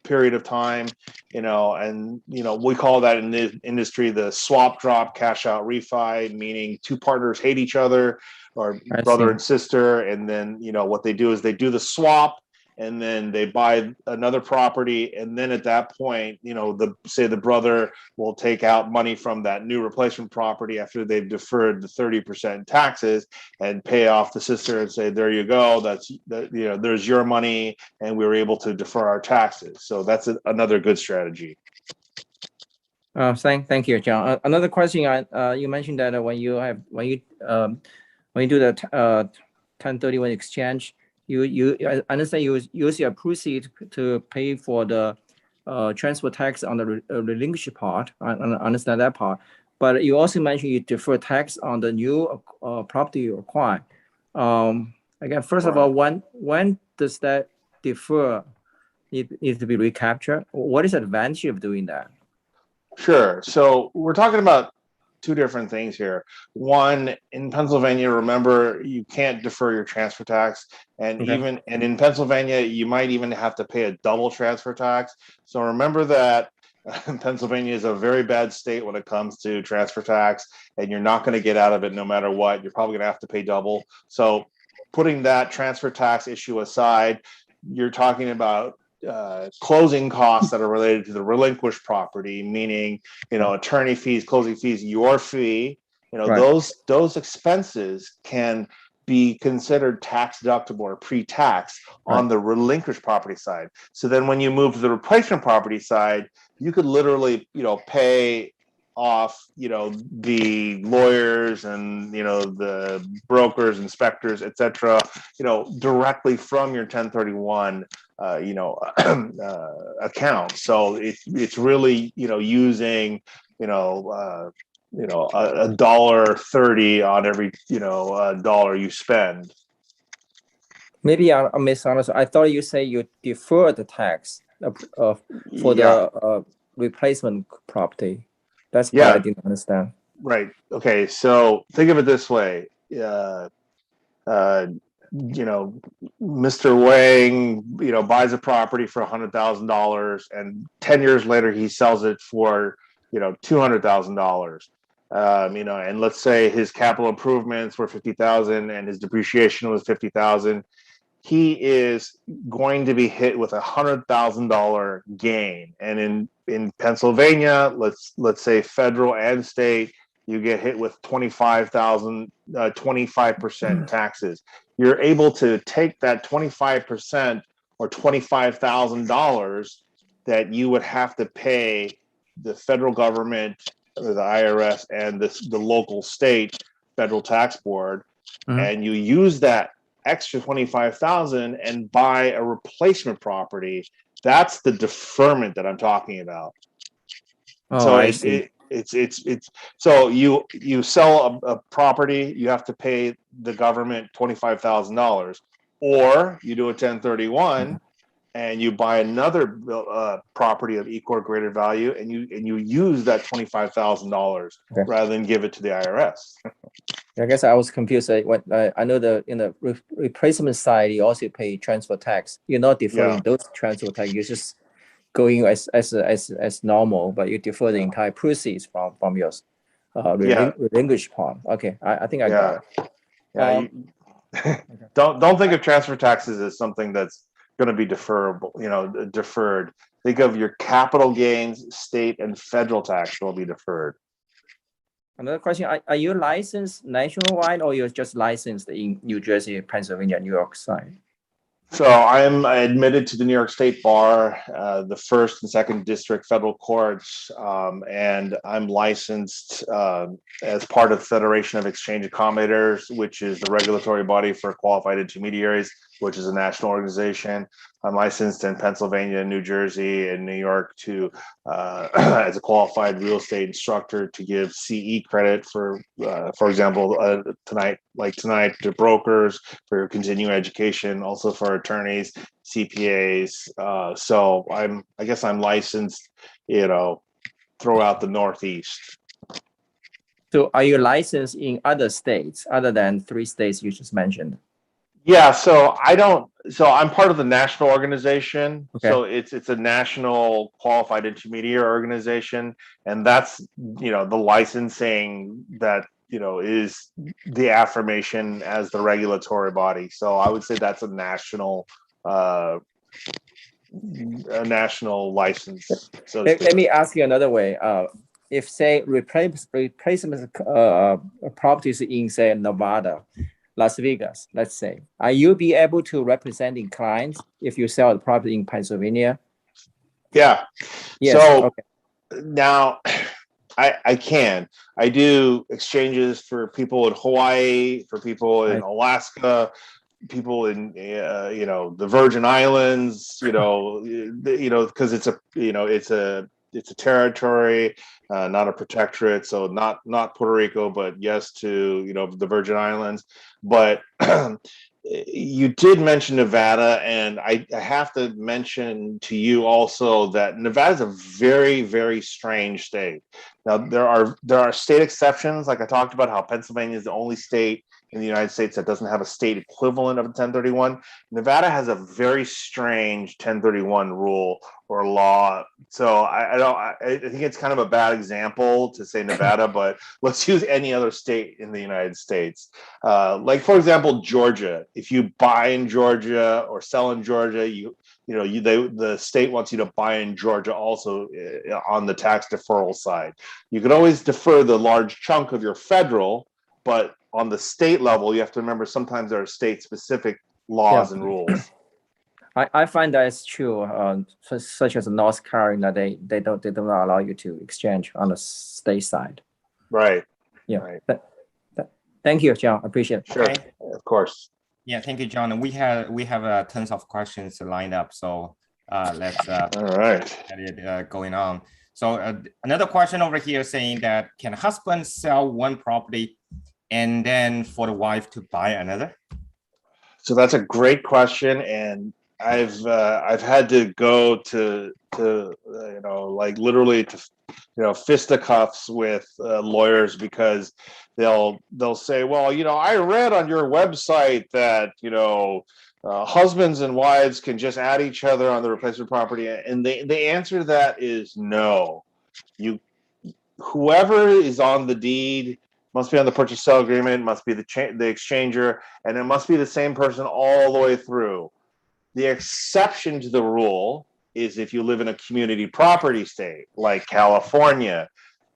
period of time, and, we call that in the industry the swap drop cash out refi, meaning two partners hate each other, or brother and sister. And then, what they do is they do the swap, and then they buy another property. And then at that point, the brother will take out money from that new replacement property after they've deferred the 30% taxes, and pay off the sister and say, there you go, there's your money, and we were able to defer our taxes. So that's another good strategy. Thank you, John. Another question, you mentioned that when you do the 1031 exchange, I understand you use your proceeds to pay for the transfer tax on the relinquished part. I understand that part. But you also mentioned you defer tax on the new property you acquire. Again, first of all, when does that defer need to be recaptured? What is the advantage of doing that? Sure. So we're talking about two different things here. One, in Pennsylvania, remember, you can't defer your transfer tax, and in Pennsylvania, you might even have to pay a double transfer tax. So remember that Pennsylvania is a very bad state when it comes to transfer tax, and you're not going to get out of it no matter what. You're probably going to have to pay double. So putting that transfer tax issue aside, you're talking about closing costs that are related to the relinquished property, meaning, attorney fees, closing fees, your fee, those expenses can be considered tax deductible or pre-tax on the relinquished property side. So then when you move to the replacement property side, you could literally, pay off, the lawyers and, the brokers, inspectors, etc., directly from your 1031 account. So it's really, using, $1.30 on every, dollar you spend. Maybe I misunderstood. I thought you say you defer the tax for the replacement property. That's what I didn't understand. Right. Okay. So think of it this way. Mr. Wang, buys a property for $100,000, and 10 years later he sells it for, $200,000. And let's say his capital improvements were $50,000 and his depreciation was $50,000. He is going to be hit with $100,000 gain. And in Pennsylvania, let's say federal and state, you get hit with 25% taxes. You're able to take that 25% or $25,000 that you would have to pay the federal government, or the IRS, and the local state federal tax board, and you use that extra $25,000 and buy a replacement property. That's the deferment that I'm talking about. I see. It's so you sell a property, you have to pay the government $25,000, or you do a 1031 and you buy another property of equal or greater value, and you use that $25,000 rather than give it to the IRS. I guess I was confused. I know in the replacement side, you also pay transfer tax. You're not deferring those transfer tax. You're just going as normal, but you defer the entire proceeds from your relinquished part. Okay, I think I got it. Don't think of transfer taxes as something that's going to be deferrable. Deferred. Think of your capital gains, state and federal tax will be deferred. Another question: Are you licensed nationwide, or you're just licensed in New Jersey, Pennsylvania, New York side? So I'm admitted to the New York State Bar, the first and second district federal courts, and I'm licensed as part of Federation of Exchange Accommodators, which is the regulatory body for qualified intermediaries, which is a national organization. I'm licensed in Pennsylvania, New Jersey, and New York to as a qualified real estate instructor to give CE credit for example, tonight to brokers for continuing education, also for attorneys, CPAs. So I guess I'm licensed, throughout the Northeast. So are you licensed in other states other than 3 states you just mentioned? Yeah, so I'm part of the national organization. Okay. So it's a national qualified intermediary organization, and that's, the licensing that, is the affirmation as the regulatory body. So I would say that's a national license. So let me ask you another way. If say replacement properties in say Nevada, Las Vegas, let's say, are you be able to representing clients if you sell the property in Pennsylvania? Yeah. Yes. So okay. Now I can. I do exchanges for people in Hawaii, for people in Alaska, people in the Virgin Islands, because it's a territory, not a protectorate, so not Puerto Rico, but yes to the Virgin Islands. But you did mention Nevada, and I have to mention to you also that Nevada is a very, very strange state. Now there are state exceptions, like I talked about how Pennsylvania is the only state in the United States that doesn't have a state equivalent of a 1031. Nevada has a very strange 1031 rule or law. So I think it's kind of a bad example to say Nevada, but let's use any other state in the United States. Like for example, Georgia. If you buy in Georgia or sell in Georgia, the state wants you to buy in Georgia also on the tax deferral side. You could always defer the large chunk of your federal, but on the state level, you have to remember sometimes there are state-specific laws and rules. I find that it's true. Such as North Carolina, they don't allow you to exchange on the state side. Right. Yeah. Right. Thank you, John. I appreciate it. Sure. Okay. Of course. Yeah, thank you, John. We have tons of questions lined up, so let's all right, get it going on. So another question over here saying that can husband sell one property and then for the wife to buy another? So that's a great question, and I've had to go to literally to fisticuffs with lawyers because they'll say, well, I read on your website that husbands and wives can just add each other on the replacement property, and the answer to that is no. Whoever is on the deed must be on the purchase sale agreement, must be the exchanger, and it must be the same person all the way through. The exception to the rule is if you live in a community property state like California,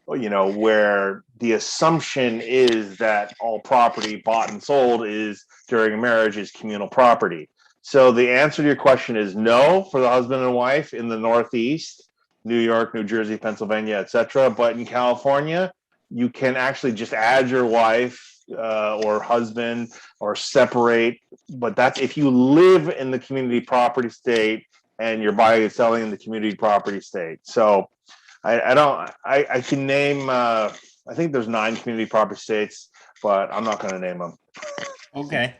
where the assumption is that all property bought and sold is during a marriage is communal property. So the answer to your question is no for the husband and wife in the Northeast, New York, New Jersey, Pennsylvania, etc. But in California, you can actually just add your wife or husband or separate. But that's if you live in the community property state and you're buying and selling in the community property state. So I can name, I think there's 9 community property states, but I'm not going to name them. Okay.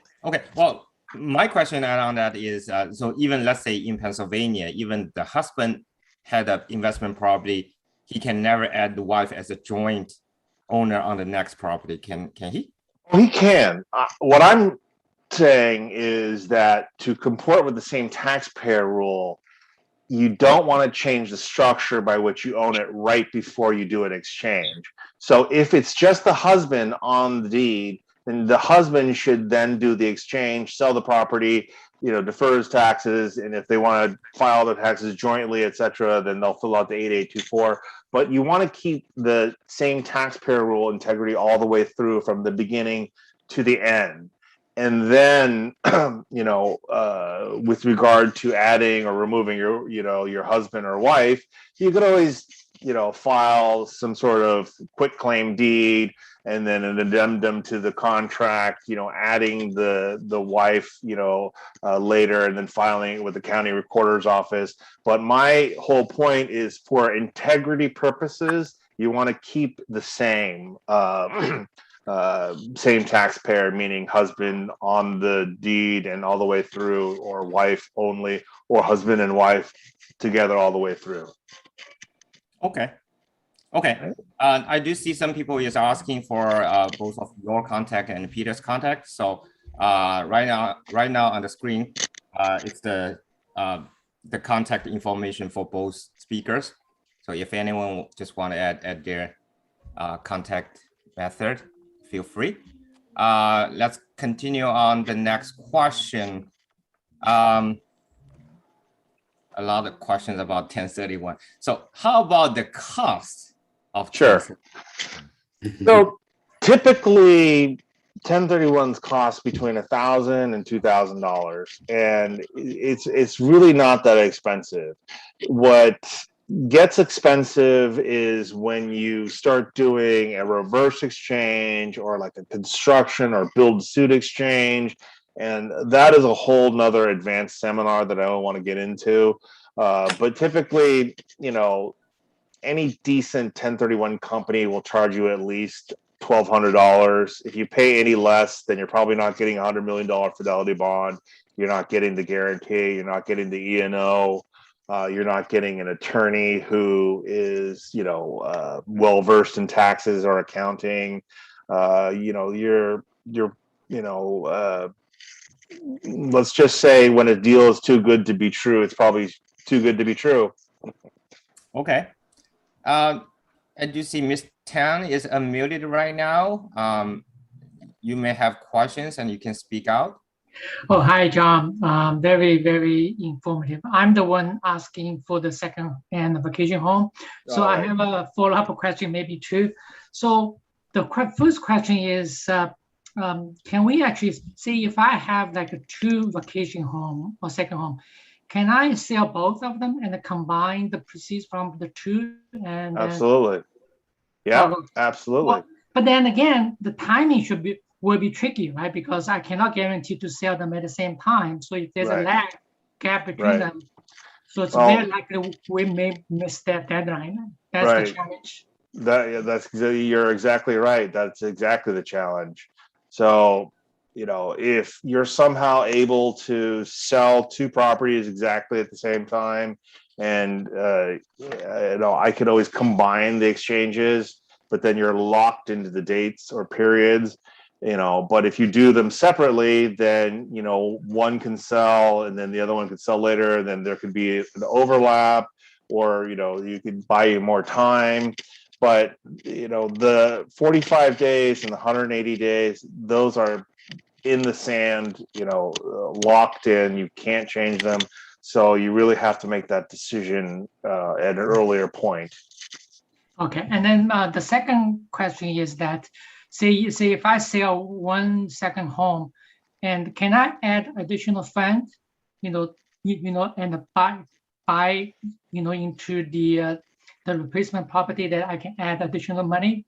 Well, my question around that is, so even let's say in Pennsylvania, even the husband had an investment property, he can never add the wife as a joint owner on the next property. Can he? He can. What I'm saying is that to comport with the same taxpayer rule, you don't want to change the structure by which you own it right before you do an exchange. So if it's just the husband on the deed, then the husband should then do the exchange, sell the property, defer his taxes, and if they want to file the taxes jointly, etc., then they'll fill out the 8824. But you want to keep the same taxpayer rule integrity all the way through from the beginning to the end. And then, with regard to adding or removing your husband or wife, you could always, file some sort of quitclaim deed and then an addendum to the contract, adding the wife, later, and then filing it with the county recorder's office. But my whole point is, for integrity purposes, you want to keep the same. Same taxpayer, meaning husband on the deed and all the way through, or wife only, or husband and wife together all the way through. Okay. I do see some people is asking for both of your contact and Peter's contact. So right now on the screen, it's the contact information for both speakers. So if anyone just want to add their contact method, feel free. Let's continue on the next question. A lot of questions about 1031. So how about the cost of Sure. So typically 1031s cost between $1,000 and $2,000, and it's really not that expensive. What gets expensive is when you start doing a reverse exchange, or like a construction or build suit exchange, and that is a whole nother advanced seminar that I don't want to get into. But typically, any decent 1031 company will charge you at least $1,200. If you pay any less, then you're probably not getting a $100 million fidelity bond. You're not getting the guarantee. You're not getting the E&O. You're not getting an attorney who is, well versed in taxes or accounting. Let's just say when a deal is too good to be true, it's probably too good to be true. Okay. And you see Ms. Tan is unmuted right now. You may have questions and you can speak out. Oh, hi, John. Very, very informative. I'm the one asking for the second-hand vacation home. So I have a follow-up question, maybe two. So the first question is, can we actually see if I have like a 2 vacation home or second home, can I sell both of them and combine the proceeds from the 2? And absolutely. Yeah, absolutely. Well, but then again, the timing will be tricky, right? Because I cannot guarantee to sell them at the same time. So if there's a gap between them, so it's very likely we may miss that deadline. That's the challenge. You're exactly right. That's exactly the challenge. So, if you're somehow able to sell 2 properties exactly at the same time, and I could always combine the exchanges, but then you're locked into the dates or periods. But if you do them separately, then, one can sell and then the other one could sell later. And then there could be an overlap, or, you could buy you more time. But, the 45 days and the 180 days, those are in the sand, locked in. You can't change them. So you really have to make that decision at an earlier point. Okay. And then the second question is that, say if I sell 1 second home, and can I add additional funds, and buy, into the replacement property, that I can add additional money?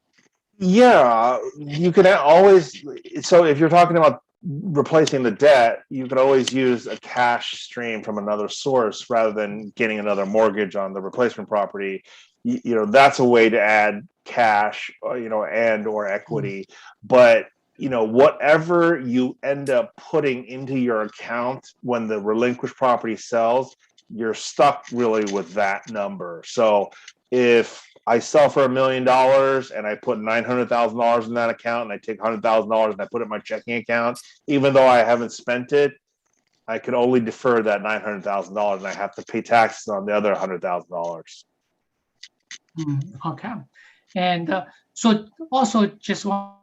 Yeah, you can always. So if you're talking about replacing the debt, you could always use a cash stream from another source rather than getting another mortgage on the replacement property. That's a way to add cash, and or equity. But whatever you end up putting into your account when the relinquished property sells, you're stuck really with that number. So if I sell for $1 million and I put $900,000 in that account, and I take $100,000 and I put it in my checking account, even though I haven't spent it, I can only defer that $900,000 and I have to pay taxes on the other $100,000. Okay. And so also just want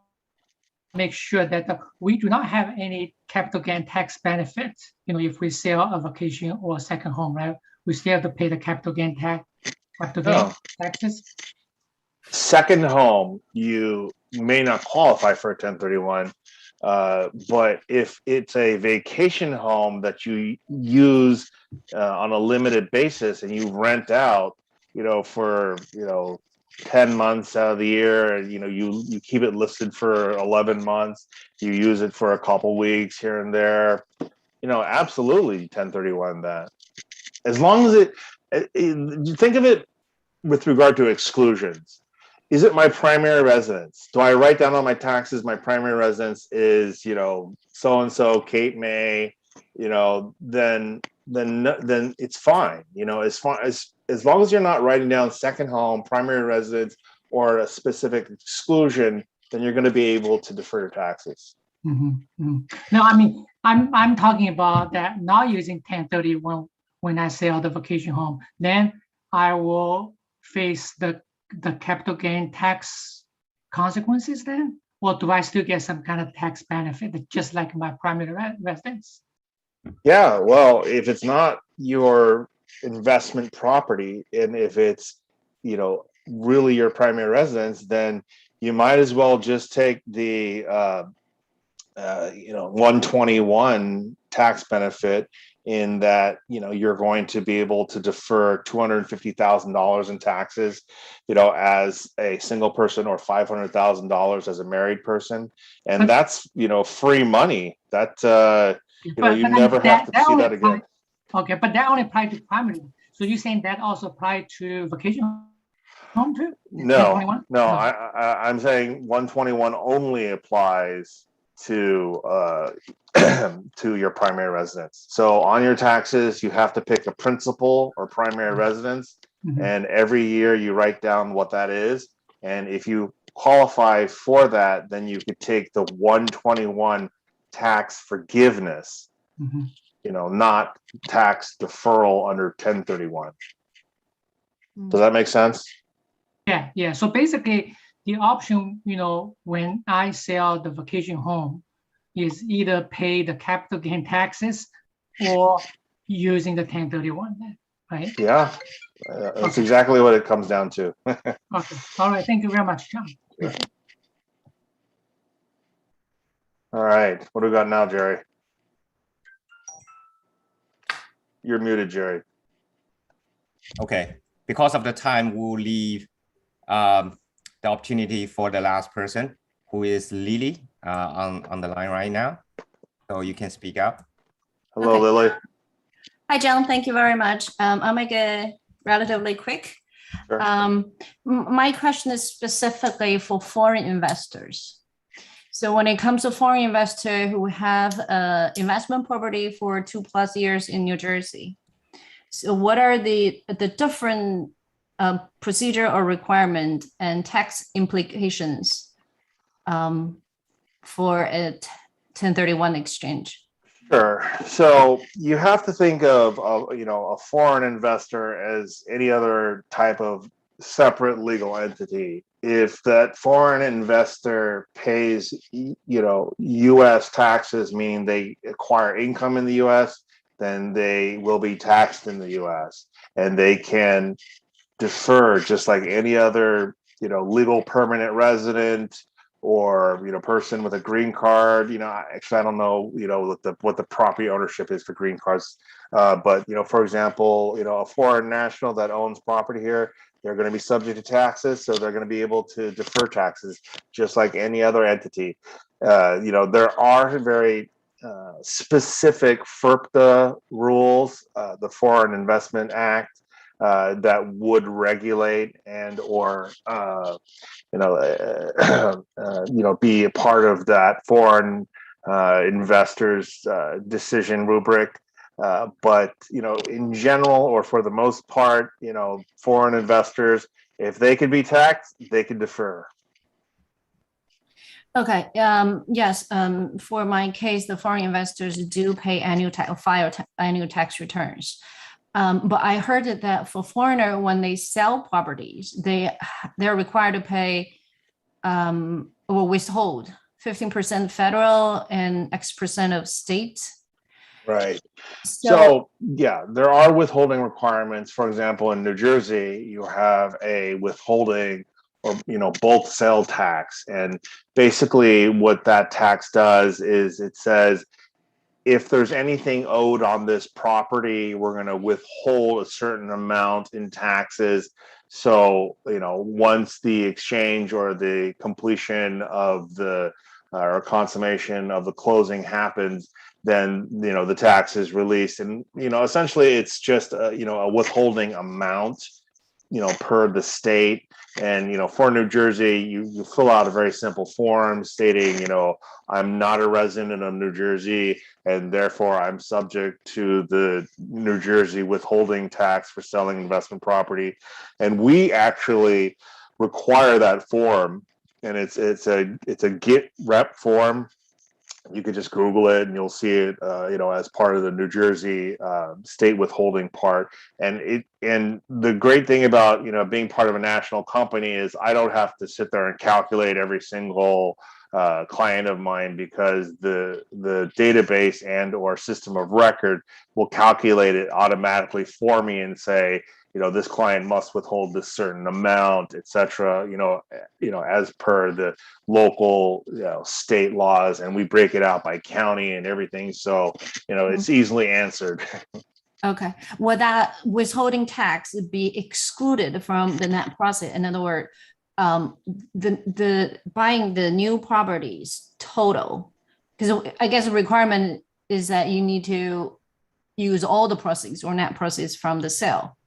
to make sure that we do not have any capital gain tax benefits, if we sell a vacation or a second home, right? We still have to pay the capital gain taxes. Second home, you may not qualify for a 1031, But if it's a vacation home that you use on a limited basis and you rent out, for 10 months out of the year, and you keep it listed for 11 months, you use it for a couple weeks here and there, absolutely 1031 that. As long as you think of it with regard to exclusions. Is it my primary residence? Do I write down on my taxes my primary residence is, so-and-so Kate May, then it's fine. As long as you're not writing down second home, primary residence, or a specific exclusion, then you're going to be able to defer your taxes. No, I mean, I'm talking about that not using 1031 when I sell the vacation home. Then I will face the capital gain tax consequences then? Or do I still get some kind of tax benefit just like my primary residence? Yeah, well, if it's not your investment property, and if it's, really your primary residence, then you might as well just take the, 121 tax benefit, in that, you're going to be able to defer $250,000 in taxes, as a single person, or $500,000 as a married person. And that's, free money that, you never have to see that again. Okay, but that only applies to primary. So you're saying that also applies to vacation home too? No, I'm saying 121 only applies to to your primary residence. So on your taxes, you have to pick a principal or primary residence, and every year you write down what that is. And if you qualify for that, then you could take the 121 tax forgiveness, not tax deferral under 1031. Does that make sense? Yeah. So basically, the option, when I sell the vacation home, is either pay the capital gain taxes or using the 1031, right? Yeah, that's exactly what it comes down to. Okay. All right. Thank you very much, John. Sure. All right. What do we got now, Jerry? You're muted, Jerry. Okay. Because of the time, we'll leave the opportunity for the last person, who is Lily, on the line right now. So you can speak up. Hello, okay. Lily. Hi, John. Thank you very much. I'll make it relatively quick. Sure. My question is specifically for foreign investors. So when it comes to foreign investor who have investment property for 2+ years in New Jersey, so what are the different procedure or requirement and tax implications for a 1031 exchange? Sure. So you have to think of a foreign investor as any other type of separate legal entity. If that foreign investor pays, U.S. taxes, meaning they acquire income in the U.S., then they will be taxed in the U.S. and they can defer just like any other, legal permanent resident or, person with a green card. Actually, I don't know, what the property ownership is for green cards. But, for example, a foreign national that owns property here, they're going to be subject to taxes. So they're going to be able to defer taxes just like any other entity. There are very specific FIRPTA rules, the Foreign Investment Act, that would regulate and or be a part of that foreign investors decision rubric. But in general, or for the most part, foreign investors, if they could be taxed, they could defer. Okay. Yes. For my case, the foreign investors do pay file annual tax returns. But I heard that for foreigner, when they sell properties, they're required to pay or withhold 15% federal and X% of state. Right. So yeah, there are withholding requirements. For example, in New Jersey, you have a withholding or bulk sale tax. And basically what that tax does is it says, if there's anything owed on this property, we're going to withhold a certain amount in taxes. So, once the exchange or the completion of the or consummation of the closing happens, then the tax is released. And essentially it's just a withholding amount per the state. And for New Jersey, you fill out a very simple form stating I'm not a resident of New Jersey, and therefore I'm subject to the New Jersey withholding tax for selling investment property. And we actually require that form, and it's a Git rep form. You can just Google it and you'll see it, as part of the New Jersey state withholding part. And the great thing about, being part of a national company is I don't have to sit there and calculate every single client of mine, because the database and or system of record will calculate it automatically for me and say, this client must withhold this certain amount, et cetera, as per the local, state laws, and we break it out by county and everything. So, it's easily answered. Okay. Will that withholding tax be excluded from the net profit? In other words, the buying the new properties total, because I guess the requirement is that you need to use all the proceeds or net proceeds from the sale.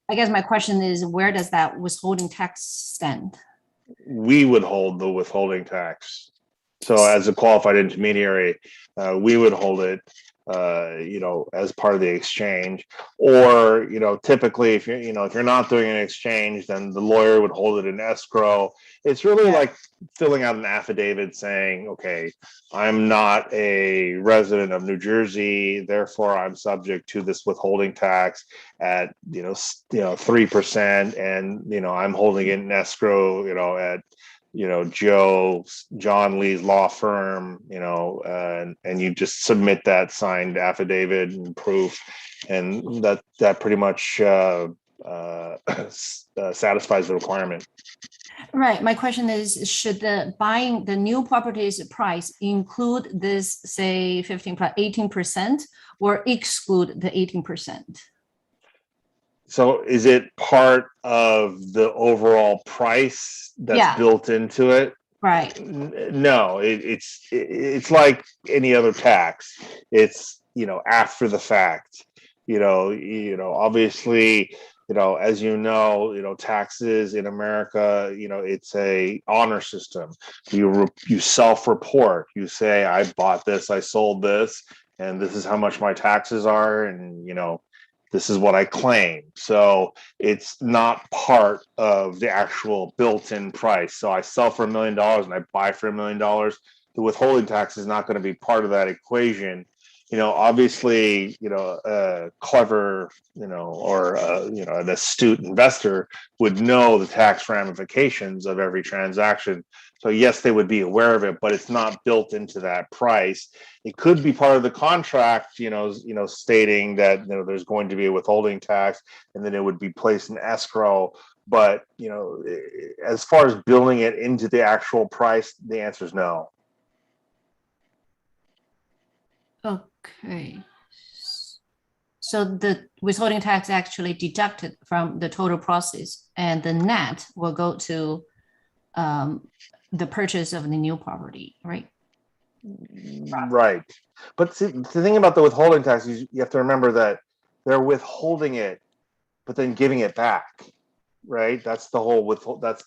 I guess my question is, where does that withholding tax stand? We would hold the withholding tax. So as a qualified intermediary, we would hold it, as part of the exchange. Or, typically if you're not doing an exchange, then the lawyer would hold it in escrow. It's really like filling out an affidavit saying, okay, I'm not a resident of New Jersey, therefore I'm subject to this withholding tax at 3%, and I'm holding it in escrow, at John Lee's law firm, and you just submit that signed affidavit and proof, and that pretty much satisfies the requirement. Right. My question is, should the buying the new properties price include this, say 18%, or exclude the 18%? So is it part of the overall price that's built into it? Right. No, it's like any other tax. It's, after the fact, obviously, as taxes in America, it's a honor system. You self-report. You say, I bought this, I sold this, and this is how much my taxes are, and this is what I claim. So it's not part of the actual built-in price. So I sell for $1 million and I buy for $1 million. The withholding tax is not going to be part of that equation. Obviously, a clever, or an astute investor would know the tax ramifications of every transaction. So yes, they would be aware of it, but it's not built into that price. It could be part of the contract, stating that there's going to be a withholding tax, and then it would be placed in escrow. But as far as building it into the actual price, the answer is no. Okay. So the withholding tax actually deducted from the total process, and the net will go to the purchase of the new property, right? Right. But see, the thing about the withholding tax is you have to remember that they're withholding it, but then giving it back, right? That's the whole that's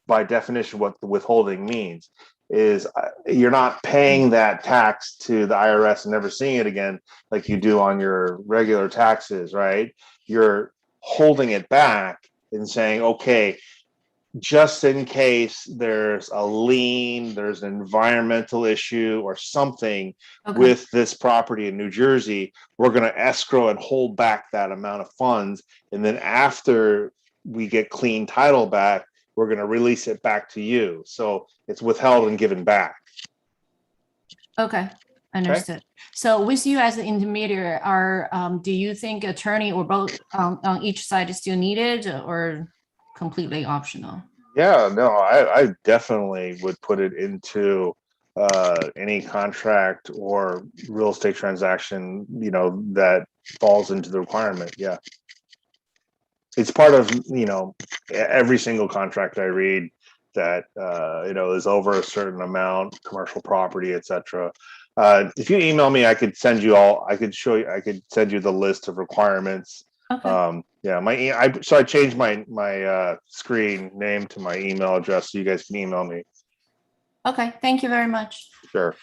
by definition what the withholding means. Is you're not paying that tax to the IRS and never seeing it again like you do on your regular taxes, right? You're holding it back and saying, okay, just in case there's a lien, there's an environmental issue or something with this property in New Jersey, we're going to escrow and hold back that amount of funds. And then after we get clean title back, we're going to release it back to you. So it's withheld and given back. Okay, understood. Okay. So with you as an intermediary, do you think attorney or both on each side is still needed, or completely optional? Yeah, no, I definitely would put it into any contract or real estate transaction, you know, that falls into the requirement. Yeah. It's part of, you know, every single contract I read that, you know, is over a certain amount, commercial property, etc. If you email me, I could send you all, I could send you the list of requirements. Okay. Yeah, I changed my screen name to my email address so you guys can email me. Okay, thank you very much. Sure.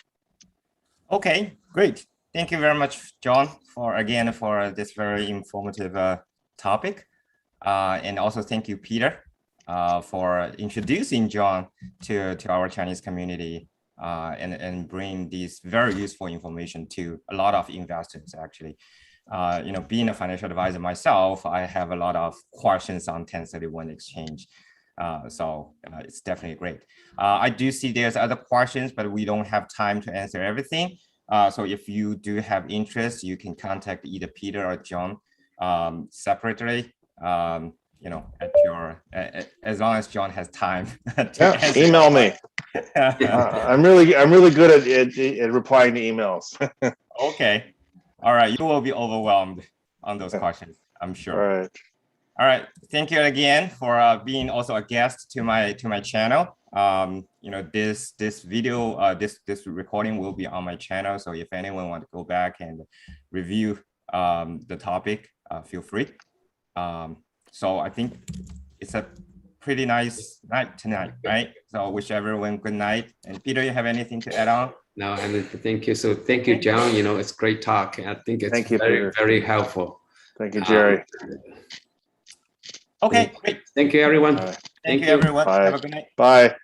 Okay, great. Thank you very much, John, for this very informative topic. And also thank you, Peter, for introducing John to our Chinese community and bring this very useful information to a lot of investors, actually. You know, being a financial advisor myself, I have a lot of questions on 1031 exchange. So it's definitely great. I do see there's other questions, but we don't have time to answer everything. So if you do have interest, you can contact either Peter or John separately. You know, at your as long as John has time. Yeah, email me. I'm really good at replying to emails. Okay. All right. You will be overwhelmed on those questions, I'm sure. All right. All right. Thank you again for being also a guest to my channel. You know, this video, this recording will be on my channel. So if anyone wants to go back and review the topic, feel free. So I think it's a pretty nice night tonight, right? So wish everyone good night. And Peter, you have anything to add on? No, and thank you. So thank you, John. You know, it's great talk. I think it's very helpful. Thank you, Jerry. Okay, great. Thank you, everyone. Thank you, everyone. Bye. Have a good night. Bye.